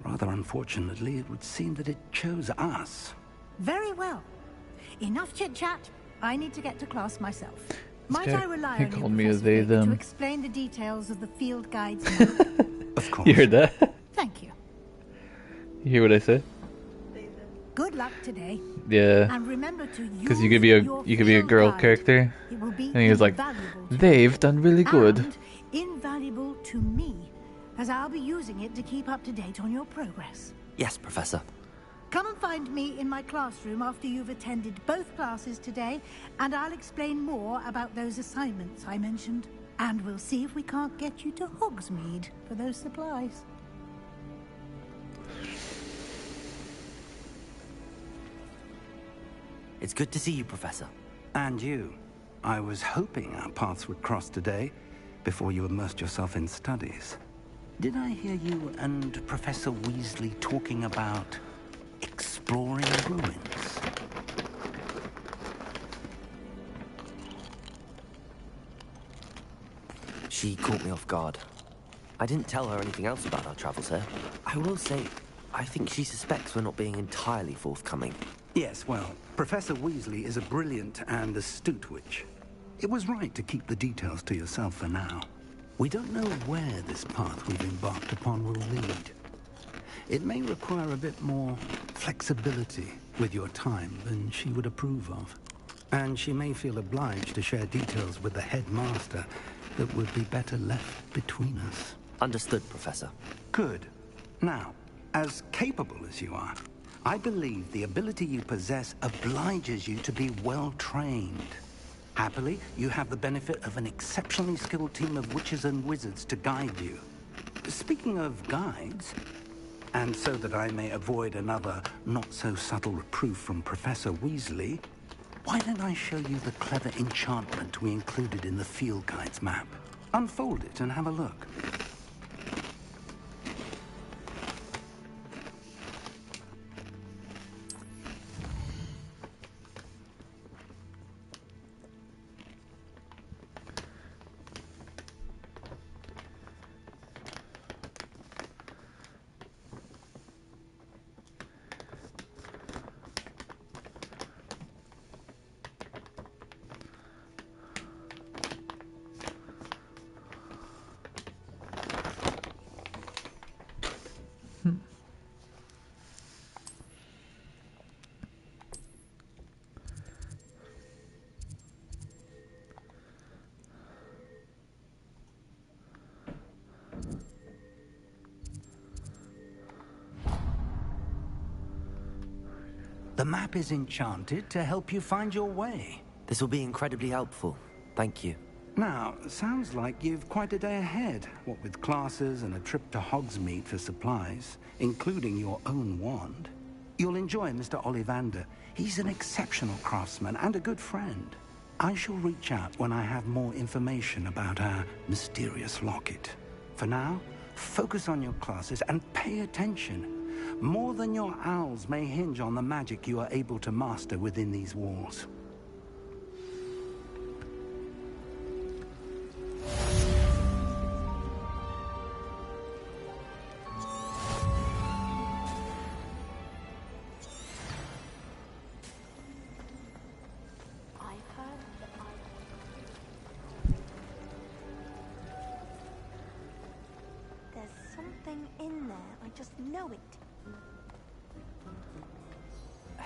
Rather unfortunately, it would seem that it chose us.
Very well. Enough chit-chat. I need to get to class myself. Might
guy-
I rely
he
on
called
you,
me a
Professor
they,
Fig,
them.
to explain the details of the field guides?
Of course.
You heard that?
Thank you.
You hear what I said?
Good luck today.
Yeah.
And remember to use
Because you could be a
your
girl
field guide.
character,
It will be
and he was like,
invaluable to
"They've done really good."
And invaluable to me, as I'll be using it to keep up to date on your progress.
Yes, Professor.
Come and find me in my classroom after you've attended both classes today, and I'll explain more about those assignments I mentioned. And we'll see if we can't get you to Hogsmeade for those supplies.
It's good to see you, Professor.
And you. I was hoping our paths would cross today, before you immersed yourself in studies. Did I hear you and Professor Weasley talking about exploring ruins?
She caught me off guard. I didn't tell her anything else about our travels here. I will say, I think she suspects we're not being entirely forthcoming.
Yes, well, Professor Weasley is a brilliant and astute witch. It was right to keep the details to yourself for now. We don't know where this path we've embarked upon will lead. It may require a bit more flexibility with your time than she would approve of. And she may feel obliged to share details with the headmaster that would be better left between us.
Understood, Professor.
Good. Now, as capable as you are, I believe the ability you possess obliges you to be well-trained. Happily, you have the benefit of an exceptionally skilled team of witches and wizards to guide you. Speaking of guides, and so that I may avoid another not-so-subtle reproof from Professor Weasley, why don't I show you the clever enchantment we included in the field guide's map? Unfold it and have a look. The map is enchanted to help you find your way.
This will be incredibly helpful. Thank you.
Now, sounds like you've quite a day ahead, what with classes and a trip to Hogsmeade for supplies, including your own wand. You'll enjoy Mr. Ollivander. He's an exceptional craftsman and a good friend. I shall reach out when I have more information about our mysterious locket. For now, focus on your classes and pay attention. More than your owls may hinge on the magic you are able to master within these walls.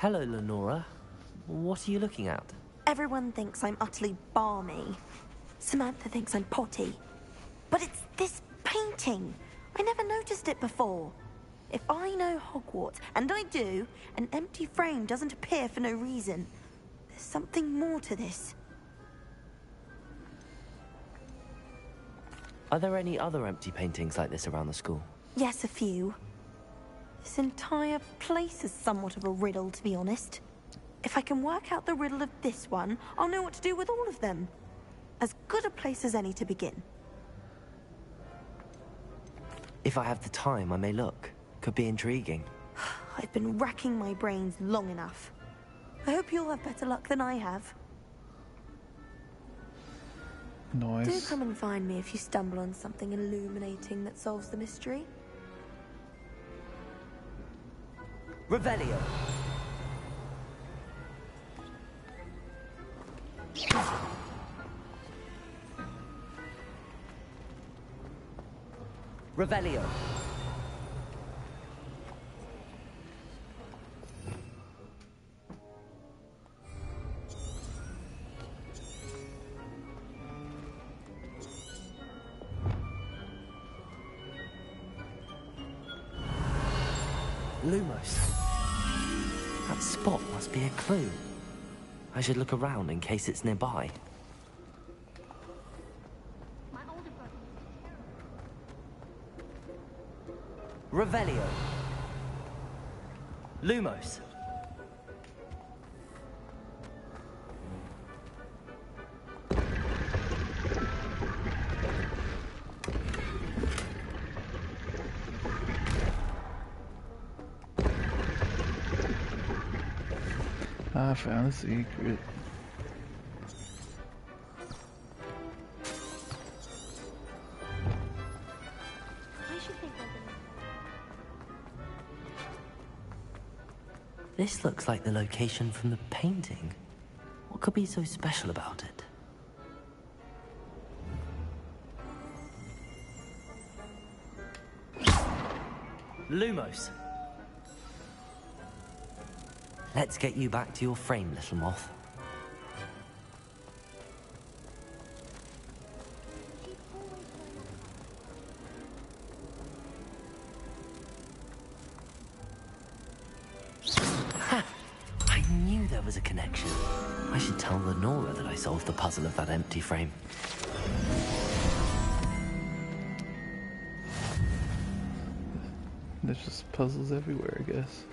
Hello, Lenora. What are you looking at?
Everyone thinks I'm utterly balmy. Samantha thinks I'm potty. But it's this painting. I never noticed it before. If I know Hogwarts, and I do, an empty frame doesn't appear for no reason. There's something more to this.
Are there any other empty paintings like this around the school?
Yes, a few. This entire place is somewhat of a riddle, to be honest. If I can work out the riddle of this one, I'll know what to do with all of them. As good a place as any to begin.
If I have the time, I may look. Could be intriguing.
I've been racking my brains long enough. I hope you'll have better luck than I have.
Nice.
Do come and find me if you stumble on something illuminating that solves the mystery.
Revelio. Revelio. Lumos. That spot must be a clue. I should look around in case it's nearby. Revelio. Lumos.
I found a secret.
This looks like the location from the painting. What could be so special about it? Lumos. Let's get you back to your frame, little moth. Ha! I knew there was a connection. I should tell Lenora that I solved the puzzle of that empty frame.
There's just puzzles everywhere, I guess.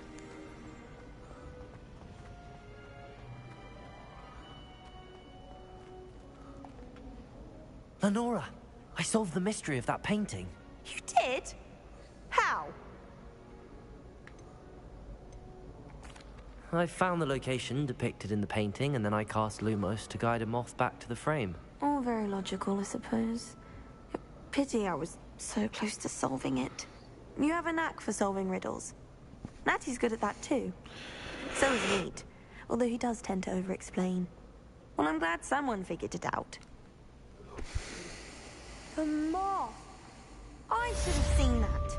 Lenora, I solved the mystery of that painting.
You did? How?
I found the location depicted in the painting, and then I cast Lumos to guide a moth back to the frame.
All very logical, I suppose. Pity I was so close to solving it. You have a knack for solving riddles. Natty's good at that too. So is Neat, although he does tend to over-explain. Well, I'm glad someone figured it out. The moth! I should have seen that.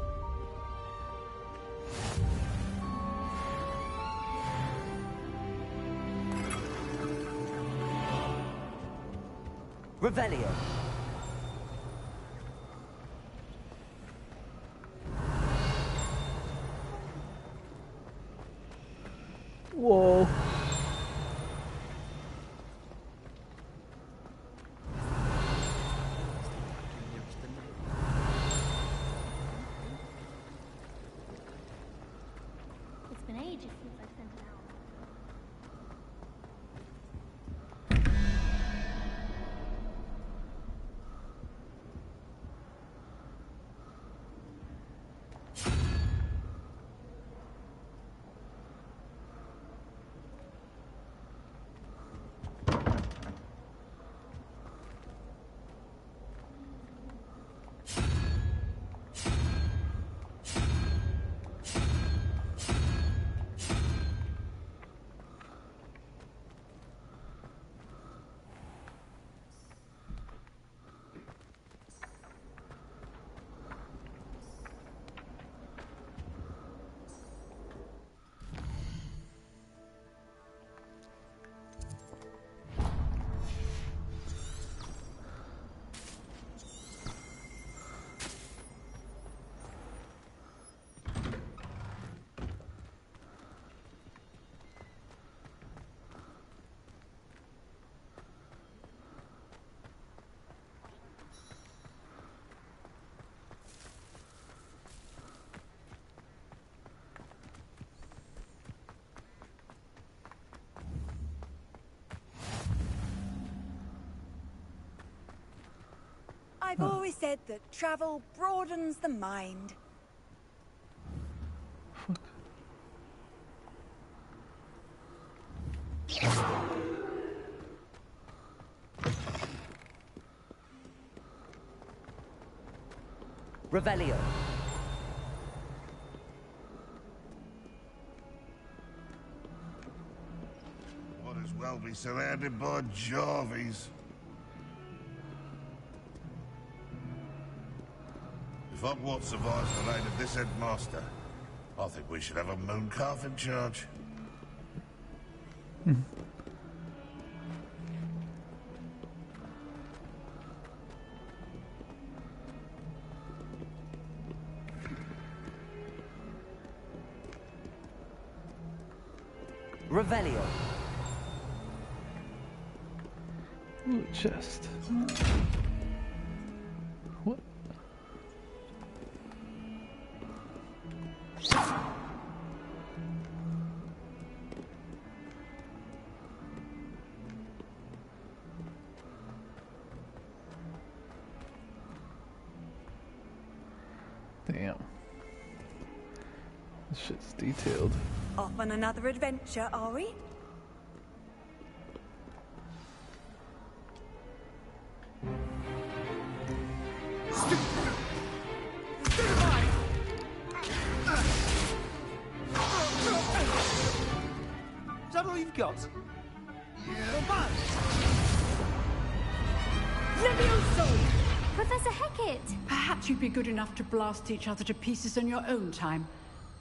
Revelio.
Whoa.
I've always said that travel broadens the mind.
Revelio.
Might as well be surrounded by Jarvies. If Hogwarts survives the reign of this headmaster, I think we should have a Mooncalf in charge.
Revelio.
Ooh, chest. What? Damn. This shit's detailed.
Off on another adventure, are we?
Is that all you've got?
Levioso! Professor Hecat! Perhaps you'd be good enough to blast each other to pieces in your own time.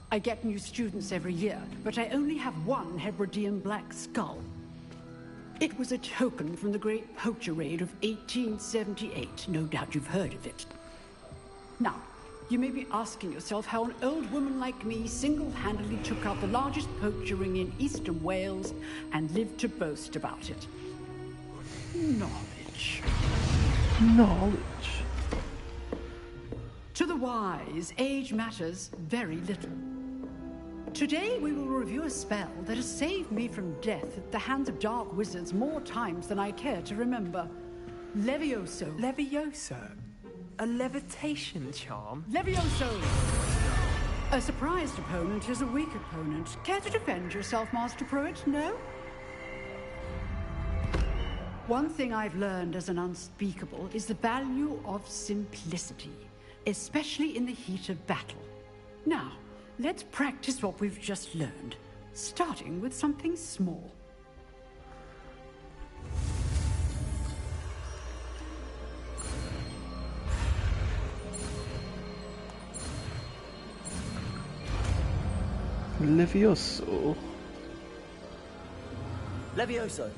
I get new students every year, but I only have one Hebridean black skull. It was a token from the Great Poacher Raid of 1878. No doubt you've heard of it. Now, you may be asking yourself how an old woman like me single-handedly took out the largest poacher ring in eastern Wales and lived to boast about it. Knowledge.
Knowledge.
To the wise, age matters very little. Today we will review a spell that has saved me from death at the hands of dark wizards more times than I care to remember. Levioso.
Levioso? A levitation charm?
Levioso! A surprised opponent is a weak opponent. Care to defend yourself, Master Pruitt? No? One thing I've learned as an unspeakable is the value of simplicity, especially in the heat of battle. Now, let's practice what we've just learned, starting with something small.
Levioso.
Levioso.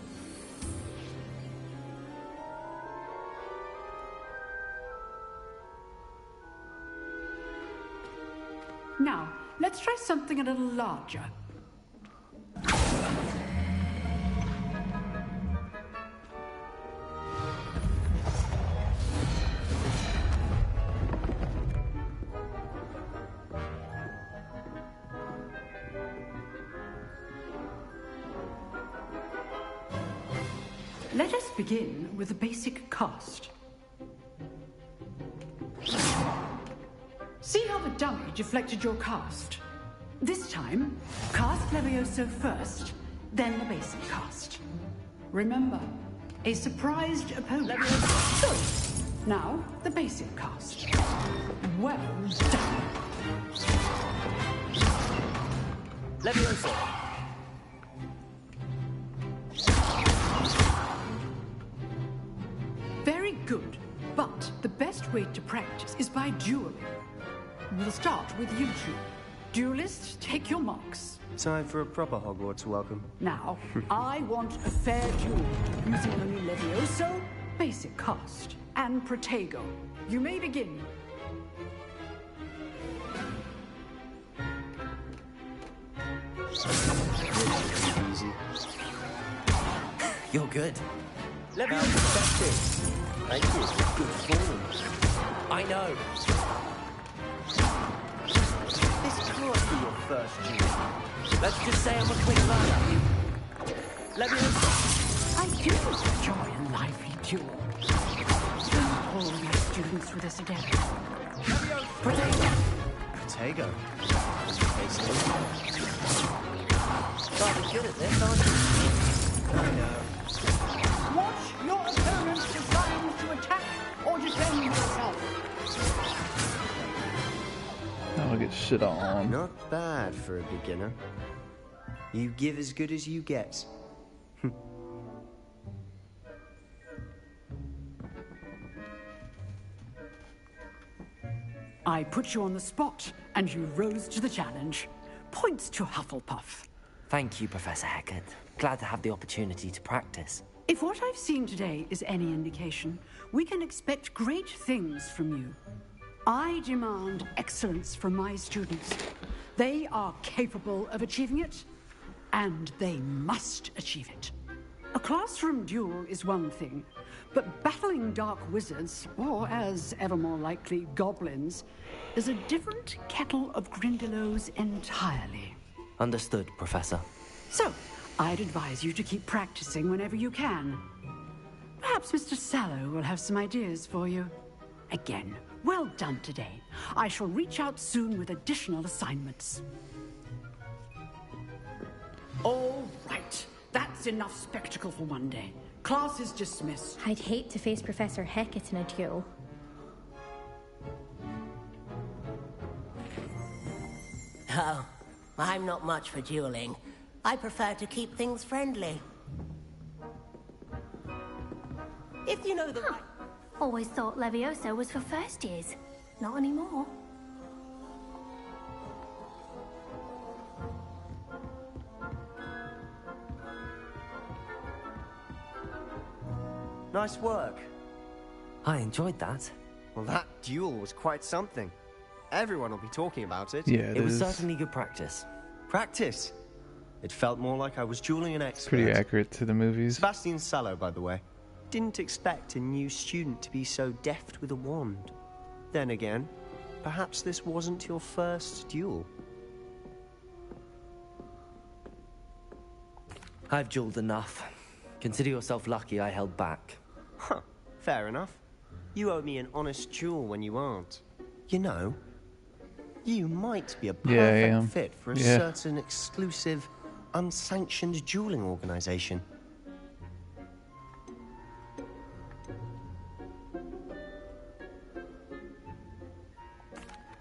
Now, let's try something a little larger. Let us begin with the basic cast. See how the dummy deflected your cast? This time, cast Levioso first, then the basic cast. Remember, a surprised opponent. Good. Now, the basic cast. Well done.
Levioso.
Very good, but the best way to practice is by dueling. We'll start with you two. Duelists, take your marks.
Time for a proper Hogwarts welcome.
Now, I want a fair duel, using only Levioso, basic cast, and Protego. You may begin.
Easy.
You're good.
Levioso. Thank you. Good form.
I know.
This can't be your first duel.
Let's just say I'm a quick learner.
I do enjoy a lively duel. Don't hold my students with us again.
Protego.
Rather good at this, aren't you?
I know.
Watch your opponent's designs to attack or defend yourself.
Now I get shit on.
Not bad for a beginner. You give as good as you get.
I put you on the spot, and you rose to the challenge. Points to Hufflepuff.
Thank you, Professor Hecat. Glad to have the opportunity to practice.
If what I've seen today is any indication, we can expect great things from you. I demand excellence from my students. They are capable of achieving it, and they must achieve it. A classroom duel is one thing, but battling dark wizards, or as ever more likely, goblins, is a different kettle of Grindylows entirely.
Understood, Professor.
So, I'd advise you to keep practicing whenever you can. Perhaps Mr. Sallow will have some ideas for you. Again, well done today. I shall reach out soon with additional assignments. All right. That's enough spectacle for one day. Class is dismissed.
I'd hate to face Professor Hecat in a duel.
Oh, I'm not much for dueling. I prefer to keep things friendly. If you know the right...
Always thought Leviosa was for first years. Not anymore.
Nice work.
I enjoyed that.
Well, that duel was quite something. Everyone will be talking about it.
Yeah,
it was certainly good practice.
Practice? It felt more like I was dueling an expert.
Pretty accurate to the movies.
Sebastian Sallow, by the way. Didn't expect a new student to be so deft with a wand. Then again, perhaps this wasn't your first duel.
I've dueled enough. Consider yourself lucky I held back.
Huh, fair enough. You owe me an honest duel when you aren't. You know, you might be a perfect fit for a certain exclusive, unsanctioned dueling organization.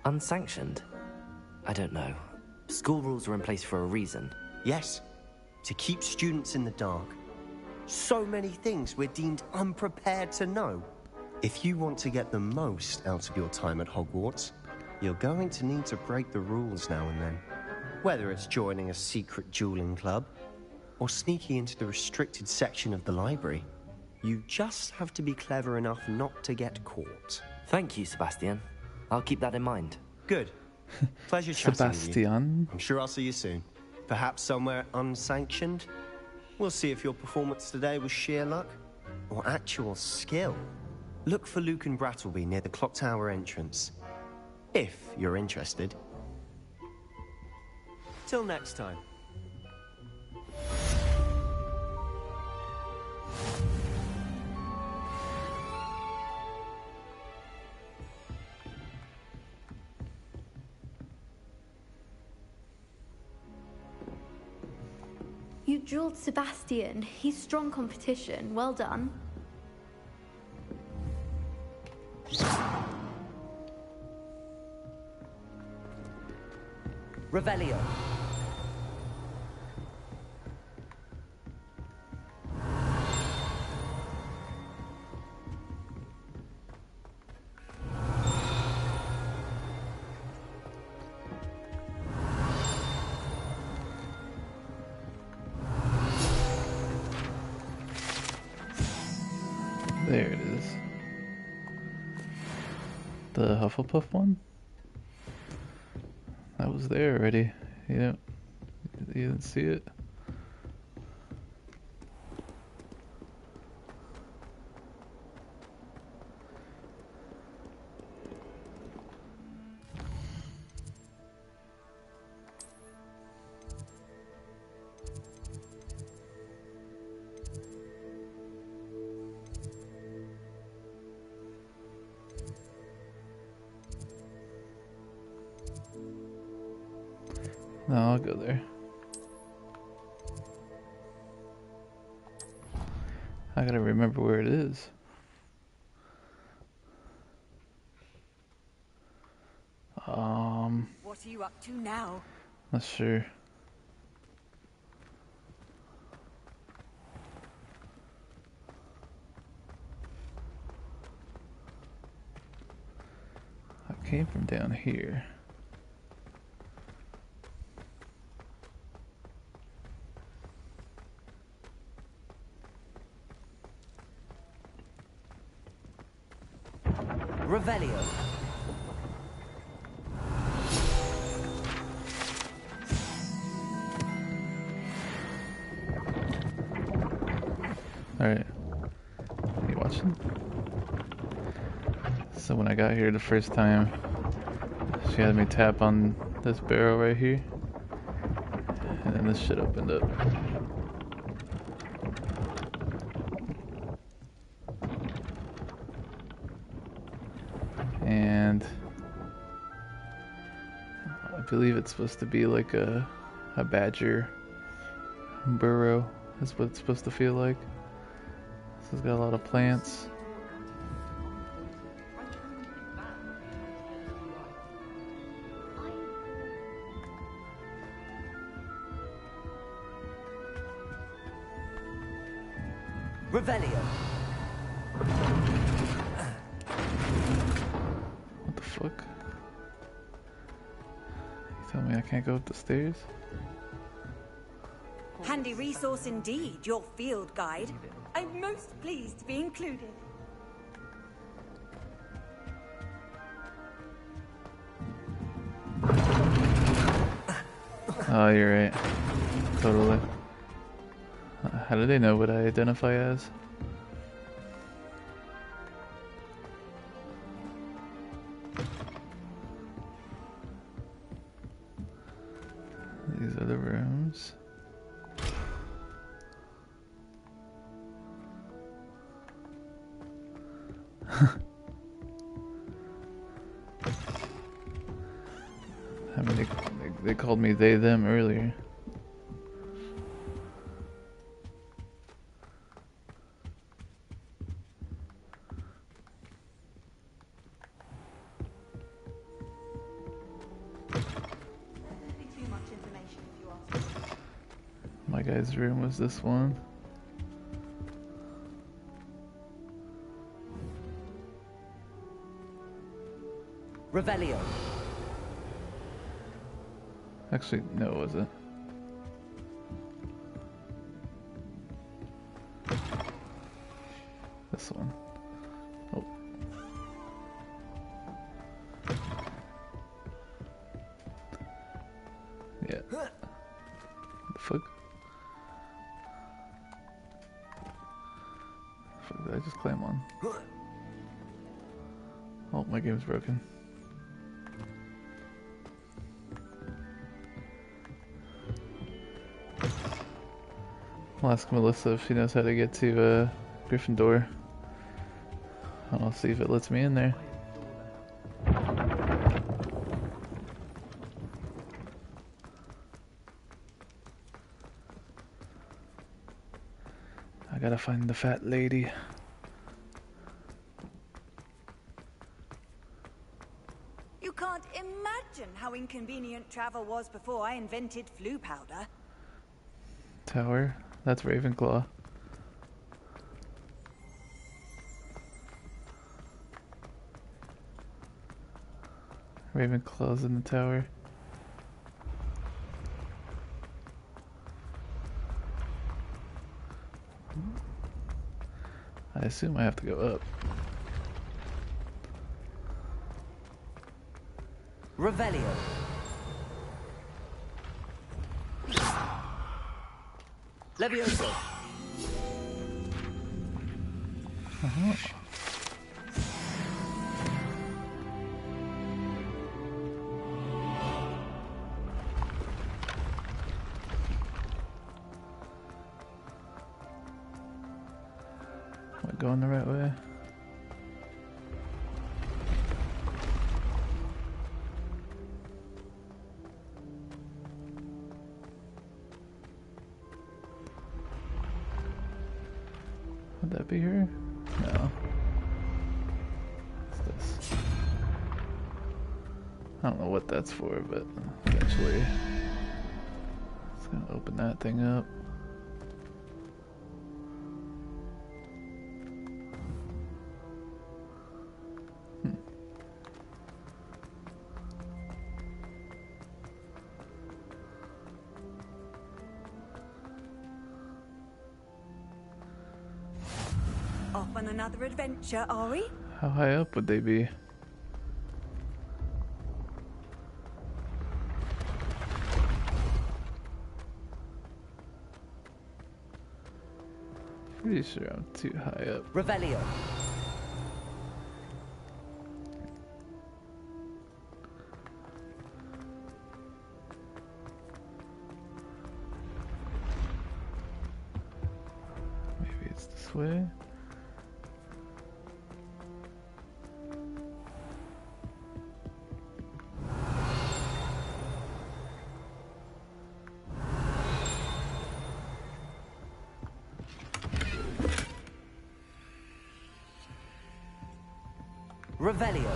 Unsanctioned? I don't know. School rules are in place for a reason.
Yes, to keep students in the dark. So many things we're deemed unprepared to know. If you want to get the most out of your time at Hogwarts, you're going to need to break the rules now and then. Whether it's joining a secret dueling club, or sneaking into the restricted section of the library, you just have to be clever enough not to get caught.
Thank you, Sebastian. I'll keep that in mind.
Good. Pleasure chatting with you.
Sebastian.
I'm sure I'll see you soon. Perhaps somewhere unsanctioned. We'll see if your performance today was sheer luck or actual skill. Look for Luke and Brattleby near the Clock Tower entrance, if you're interested. Till next time.
You dueled Sebastian. He's strong competition. Well done.
Revelio.
There it is. The Hufflepuff one? That was there already. You didn't see it? No, I'll go there. I gotta remember where it is.
What are you up to now?
Not sure. I came from down here.
Revelio.
Alright. You watching? So when I got here the first time, she had me tap on this barrel right here. And then this shit opened up. And I believe it's supposed to be like a badger burrow is what it's supposed to feel like. So it's got a lot of plants.
Revelio.
What the fuck? You tell me I can't go up the stairs?
Handy resource indeed, your field guide. I'm most pleased to be included.
Oh, you're right. Totally. How do they know what I identify as? These are the rooms. I mean, they called me they, them earlier. My guy's room was this one.
Revelio.
Actually, no, it wasn't. This one. Oh. Yeah. What the fuck? Fuck did I just climb on? Oh, my game's broken. I'll ask Melissa if she knows how to get to Gryffindor. And I'll see if it lets me in there. I gotta find the fat lady.
You can't imagine how inconvenient travel was before I invented flu powder.
Tower? That's Ravenclaw. Ravenclaw's in the tower. I assume I have to go up.
Revelio. Levioso.
Am I going the right way? Would that be her? No. What's this? I don't know what that's for, but eventually it's gonna open that thing up.
Off on another adventure, are we?
How high up would they be? Pretty sure I'm too high up.
Revelio.
Maybe it's this way.
Revelio.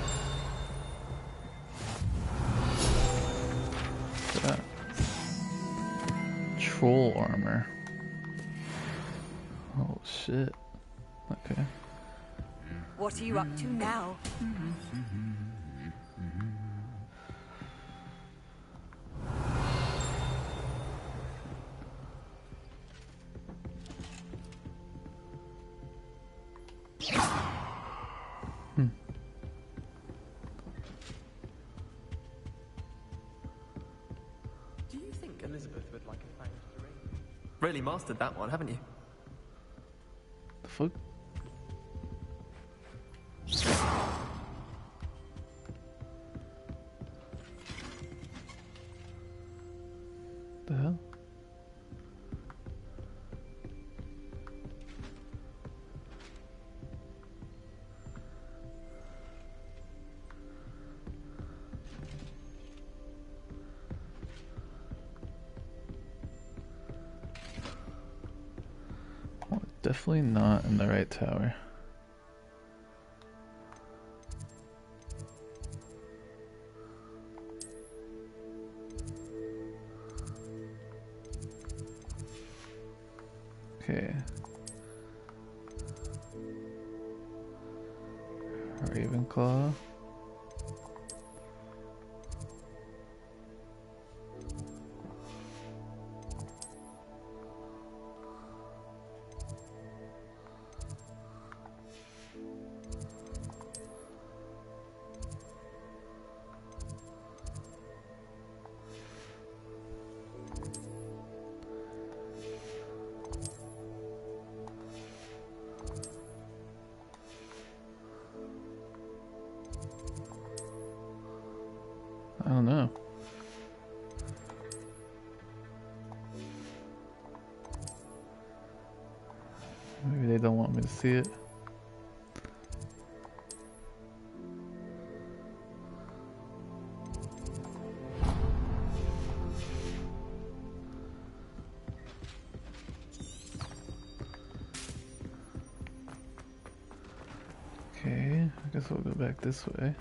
That. Troll armor. Oh shit. Okay.
What are you up to now?
Do you think Elizabeth would like a fanged ring? Really mastered that one, haven't you?
The fuck? The hell? Well, definitely not in the right tower. Okay. Ravenclaw. I don't know. Maybe they don't want me to see it. Okay, I guess we'll go back this way.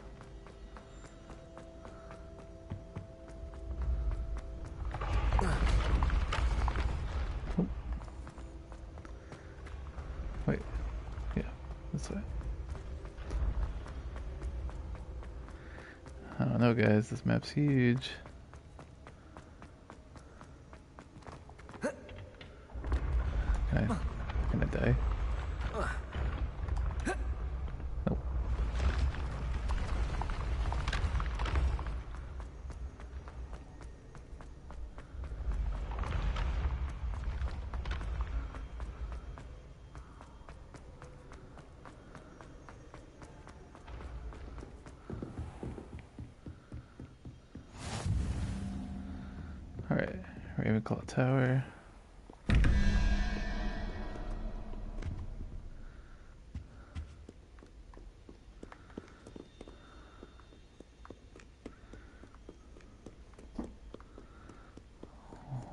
Wait, yeah, this way. I don't know, guys, this map's huge. Can I die? Nope. Alright, Ravenclaw Tower.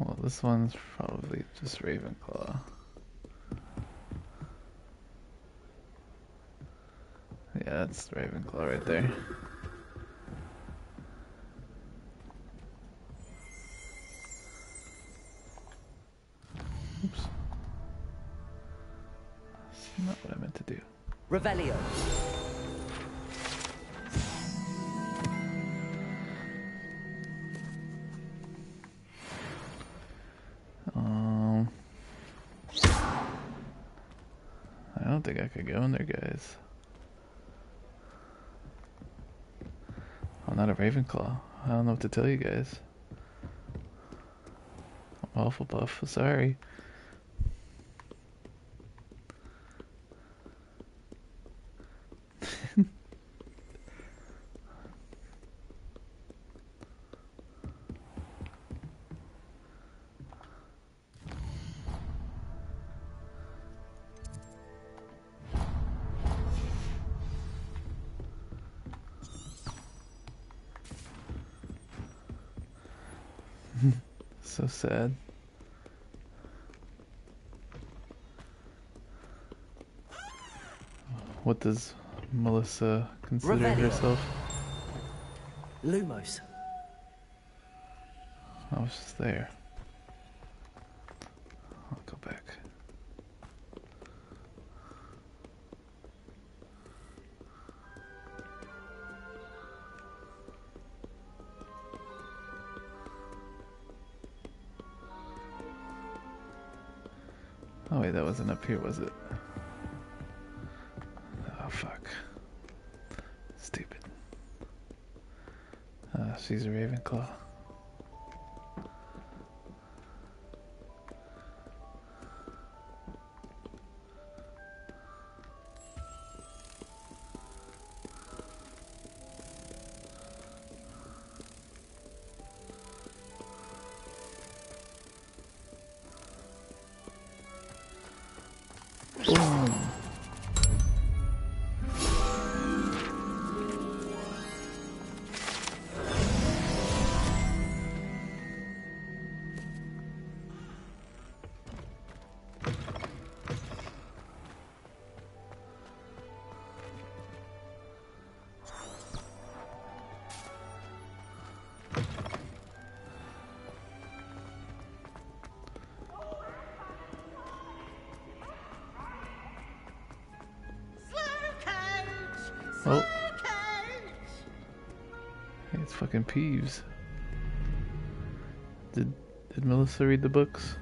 Well, this one's probably just Ravenclaw. Yeah, that's the Ravenclaw right there. Oops. That's not what I meant to do.
Revelio.
I don't think I could go in there, guys. I'm not a Ravenclaw. I don't know what to tell you guys. I'm Hufflepuff. Sorry. So sad. What does Melissa consider herself?
Lumos.
I was just there. I'll go back. Oh wait, that wasn't up here, was it? Oh fuck. Stupid. She's a Ravenclaw. Boom. Oh. Hey, it's fucking Peeves. Did Melissa read the books?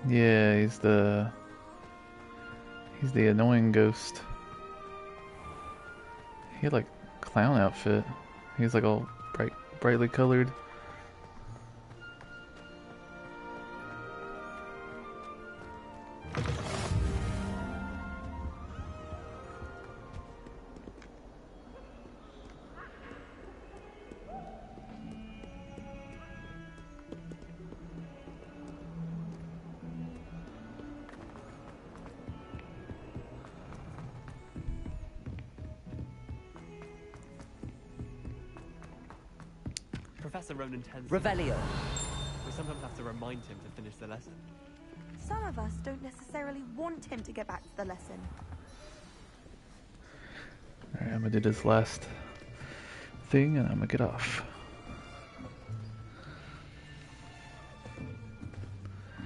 Yeah, he's the annoying ghost. He had like clown outfit. He's like all brightly colored.
Professor Ronan tends
Revelio.
We sometimes have to remind him to finish the lesson.
Some of us don't necessarily want him to get back to the lesson.
Alright, I'm gonna do this last thing and I'm gonna get off.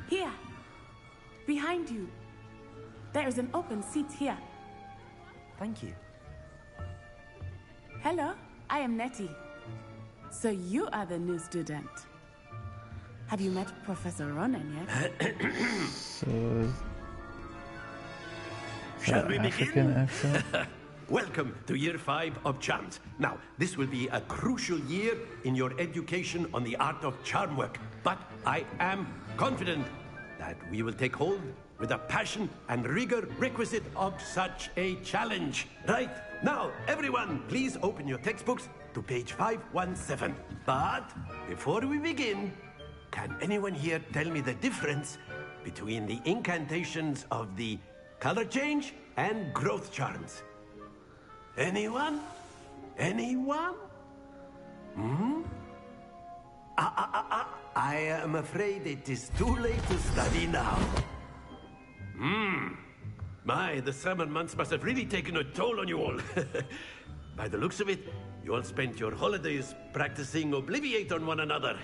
Here, behind you. There is an open seat here.
Thank you.
Hello, I am Nettie. So you are the new student. Have you met Professor Ronan yet?
So,
Shall we
African
begin?
accent?
Welcome to Year 5 of Charms. Now, this will be a crucial year in your education on the art of charm work. But I am confident that we will take hold with the passion and rigor requisite of such a challenge. Right, now, everyone, please open your textbooks to page 517. But before we begin, can anyone here tell me the difference between the incantations of the color change and growth charms? Anyone? Anyone? Hmm? I am afraid it is too late to study now. My, the summer months must have really taken a toll on you all. By the looks of it, you all spent your holidays practicing Obliviate on one another.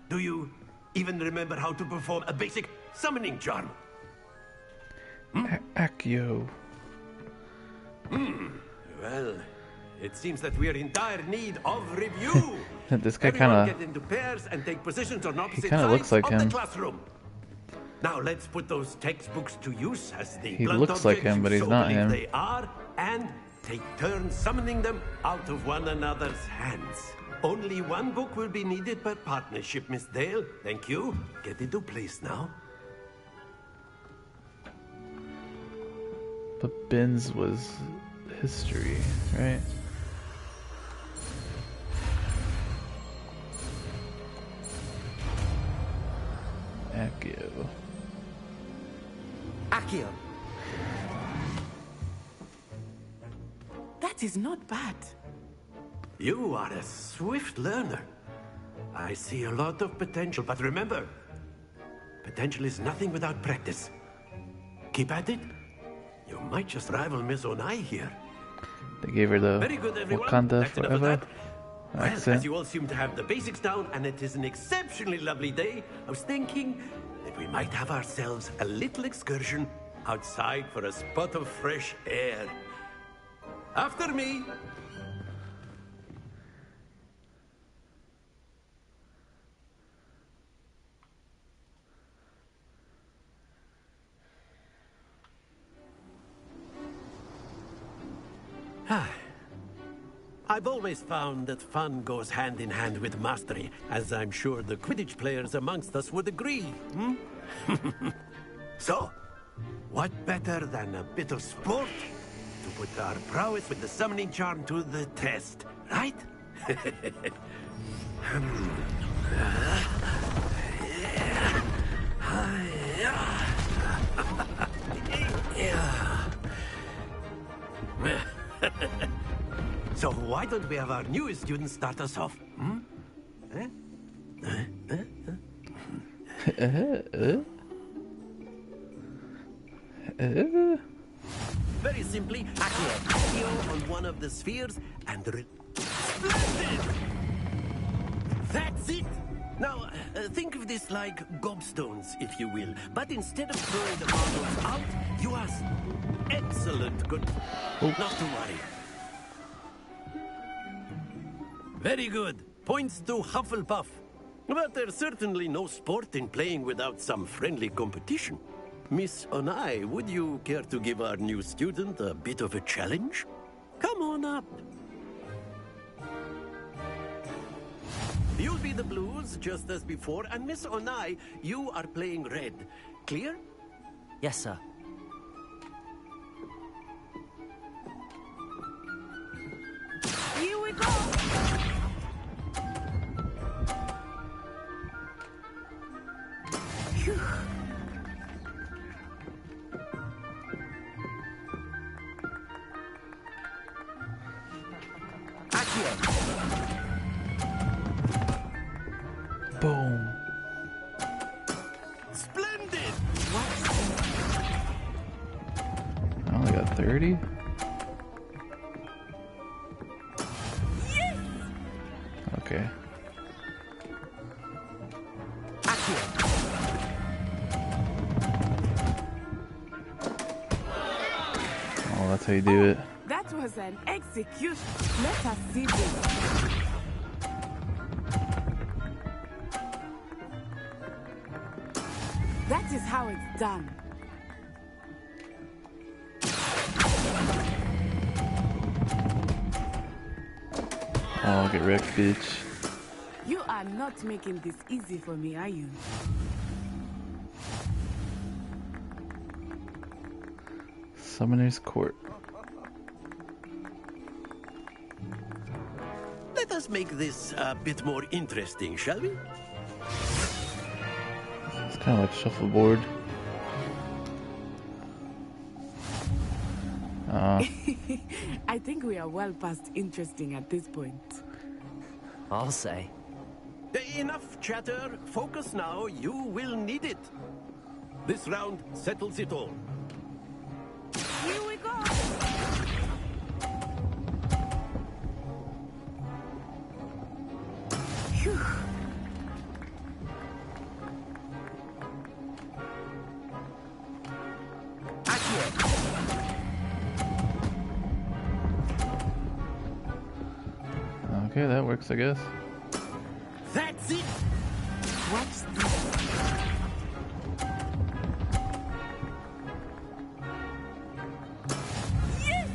Do you even remember how to perform a basic summoning charm?
Accio.
Well, it seems that we are in dire need of review.
This guy
Everyone
kind
get into pairs and take positions on opposite
kinda
sides
looks like
of
him.
the classroom. Now let's put those textbooks to use as the
He
blunt
looks like
objects
him, but
you
he's
so
not
believe
him.
they are, and take turns summoning them out of one another's hands. Only one book will be needed per partnership, Miss Dale. Thank you. Get into place now.
But Ben's was history, right? Accio.
Accio. That is not bad.
You are a swift learner. I see a lot of potential, but remember, potential is nothing without practice. Keep at it. You might just rival Miss Onai here.
They gave her the
Very good, everyone.
Wakanda
That's enough of
forever
that. Well,
accent.
as you all seem to have the basics down, and it is an exceptionally lovely day, I was thinking that we might have ourselves a little excursion outside for a spot of fresh air. After me. I've always found that fun goes hand in hand with mastery, as I'm sure the Quidditch players amongst us would agree. So, what better than a bit of sport to put our prowess with the summoning charm to the test, right? So why don't we have our newest student start us off? Very simply, Accio on one of the spheres and Splendid! That's it! Now, think of this like gobstones, if you will. But instead of throwing the marbles out, you ask. Excellent, good. Not to worry. Very good. Points to Hufflepuff. But there's certainly no sport in playing without some friendly competition. Miss Onai, would you care to give our new student a bit of a challenge? Come on up. You'll be the blues, just as before, and Miss Onai, you are playing red. Clear?
Yes, sir.
Here we go! Phew.
Boom.
Splendid!
I only got 30?
Yes!
Okay. Oh, that's how you do it.
That was an execution. Let us see this. That is how it's done.
Oh, get wrecked, bitch.
You are not making this easy for me, are you?
Summoner's Court.
Let us make this a bit more interesting, shall we?
It's kind of like shuffleboard.
I think we are well past interesting at this point.
I'll say.
Enough chatter. Focus now. You will need it. This round settles it all.
Here we go. Phew.
Okay, that works, I guess.
That's it.
What's this? Yes!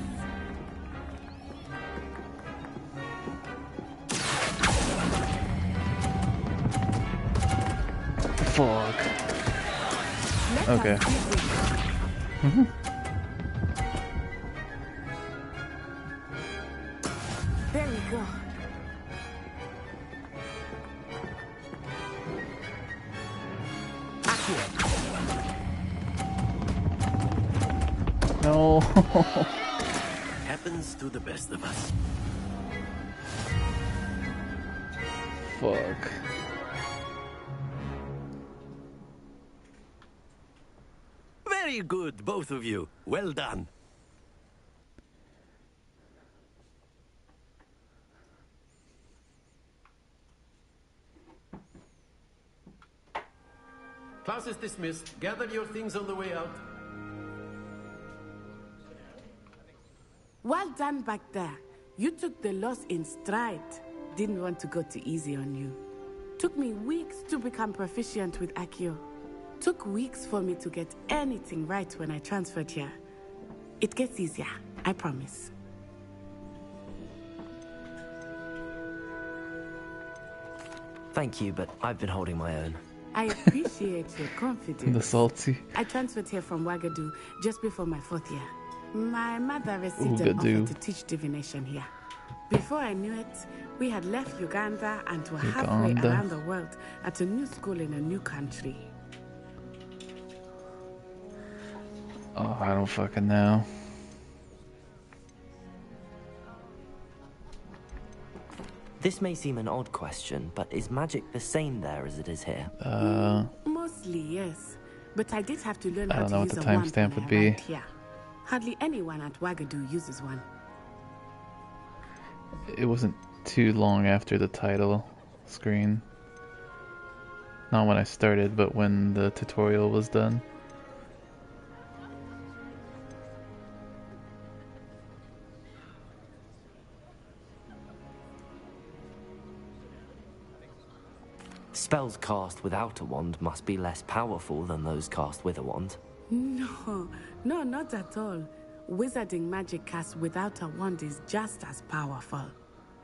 Fuck. Okay. Mm-hmm.
There we go.
No.
Happens to the best of us.
Fuck.
Very good, both of you. Well done. Class is dismissed. Gather your things on the way out.
Well done back there. You took the loss in stride. Didn't want to go too easy on you. Took me weeks to become proficient with Accio. Took weeks for me to get anything right when I transferred here. It gets easier, I promise.
Thank you, but I've been holding my own.
I appreciate your confidence.
The salty.
I transferred here from Wagadu just before my 4th year. My mother received an offer to teach divination here. Before I knew it, we had left Uganda and were halfway around the world at a new school in a new country.
Oh, I don't fucking know.
This may seem an odd question, but is magic the same there as it is here?
Mostly, yes. But I did have to learn
I
how
don't
to
know what
use
the
a wand
timestamp
when
would
I
be.
arrived here. Hardly anyone at Wagadu uses one.
It wasn't too long after the title screen. Not when I started, but when the tutorial was done.
Spells cast without a wand must be less powerful than those cast with a wand.
No, not at all. Wizarding magic cast without a wand is just as powerful.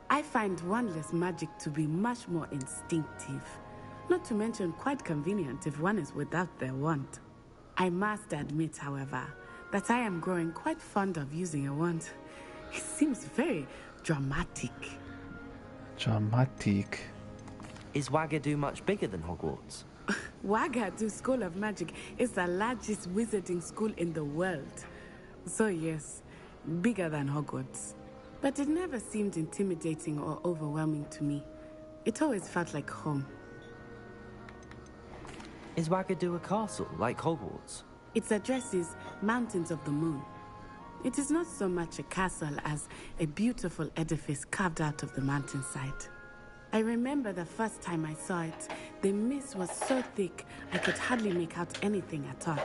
I find wandless magic to be much more instinctive. Not to mention quite convenient if one is without their wand. I must admit, however, that I am growing quite fond of using a wand. It seems very dramatic.
Dramatic.
Is Wagadu much bigger than Hogwarts?
Wagadu School of Magic is the largest wizarding school in the world. So yes, bigger than Hogwarts. But it never seemed intimidating or overwhelming to me. It always felt like home.
Is Wagadu a castle, like Hogwarts?
Its address is Mountains of the Moon. It is not so much a castle as a beautiful edifice carved out of the mountainside. I remember the first time I saw it, the mist was so thick I could hardly make out anything at all.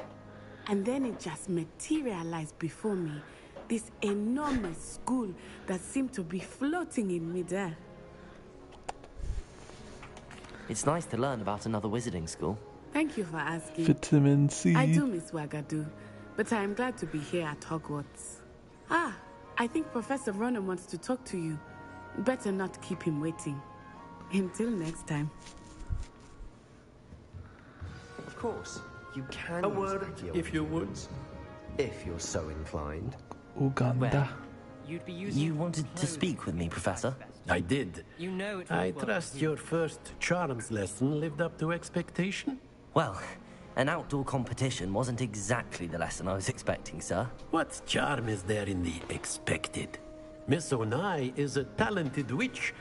And then it just materialized before me, this enormous school that seemed to be floating in midair.
It's nice to learn about another wizarding school.
Thank you for asking.
Vitamin C.
I do miss Wagadu, but I am glad to be here at Hogwarts. Ah, I think Professor Ronen wants to talk to you. Better not keep him waiting. Until next time.
Of course, you can
A
use
word,
Accio
if you would.
if you're so inclined.
Uganda.
You wanted to speak with me, Professor?
I did.
You know it
I
will work.
trust your first charms lesson lived up to expectation?
Well, An outdoor competition wasn't exactly the lesson I was expecting, sir.
What charm is there in the expected? Miss Onai is a talented witch.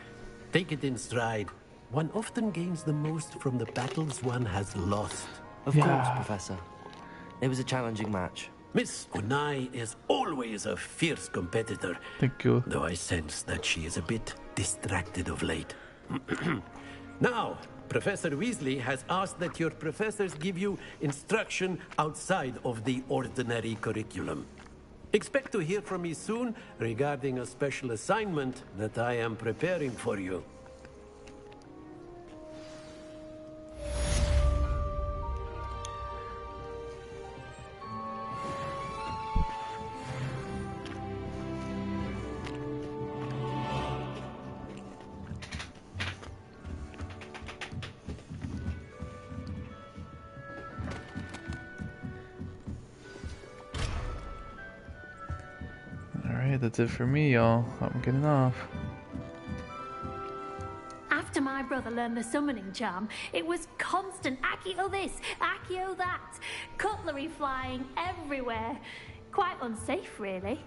Take it in stride. One often gains the most from the battles one has lost.
Of course, Professor. It was a challenging match.
Miss Onai is always a fierce competitor.
Thank you.
Though I sense that she is a bit distracted of late. Now, Professor Weasley has asked that your professors give you instruction outside of the ordinary curriculum. Expect to hear from me soon regarding a special assignment that I am preparing for you.
Alright, that's it for me, y'all. I'm getting off.
After my brother learned the summoning charm, it was constant Accio this, Accio that. Cutlery flying everywhere. Quite unsafe, really.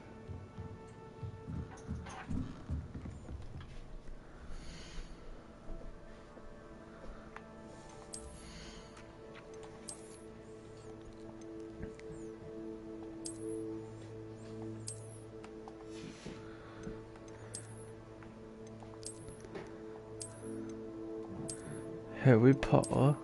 Harry Potter.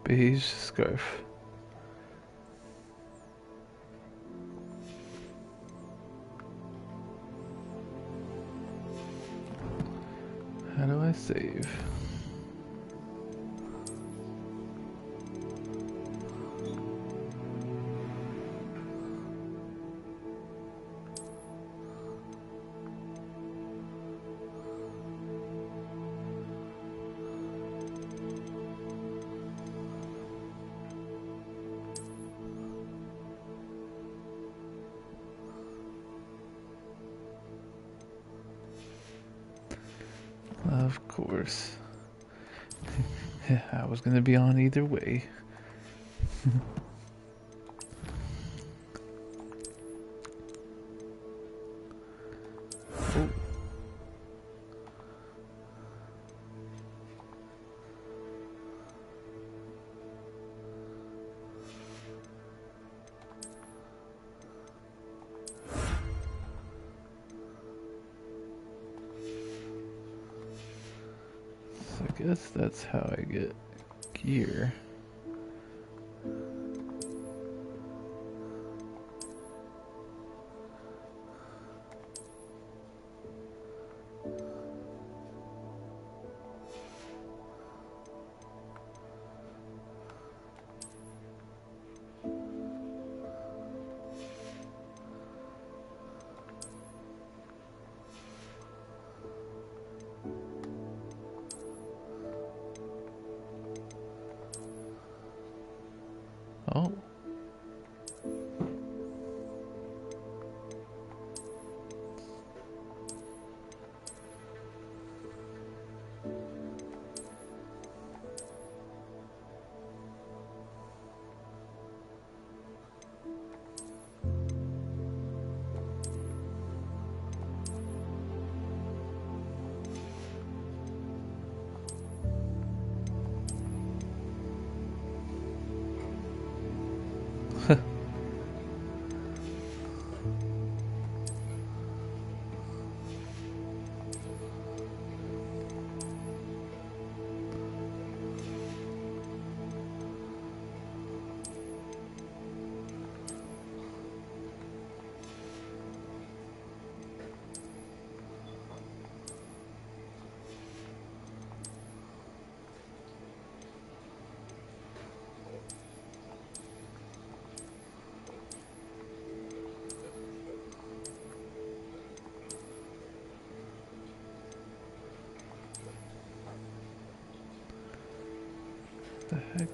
Beige scarf. How do I save? Of course. I was gonna be on either way. Oh. I guess that's how I get gear. Oh. The heck?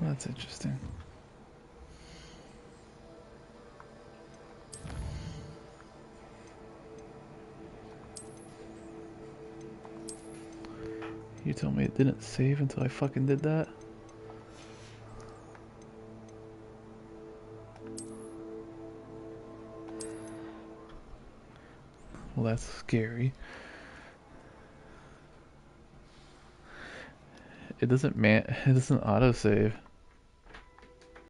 That's interesting. You told me it didn't save until I fucking did that? Well, that's scary. It doesn't autosave.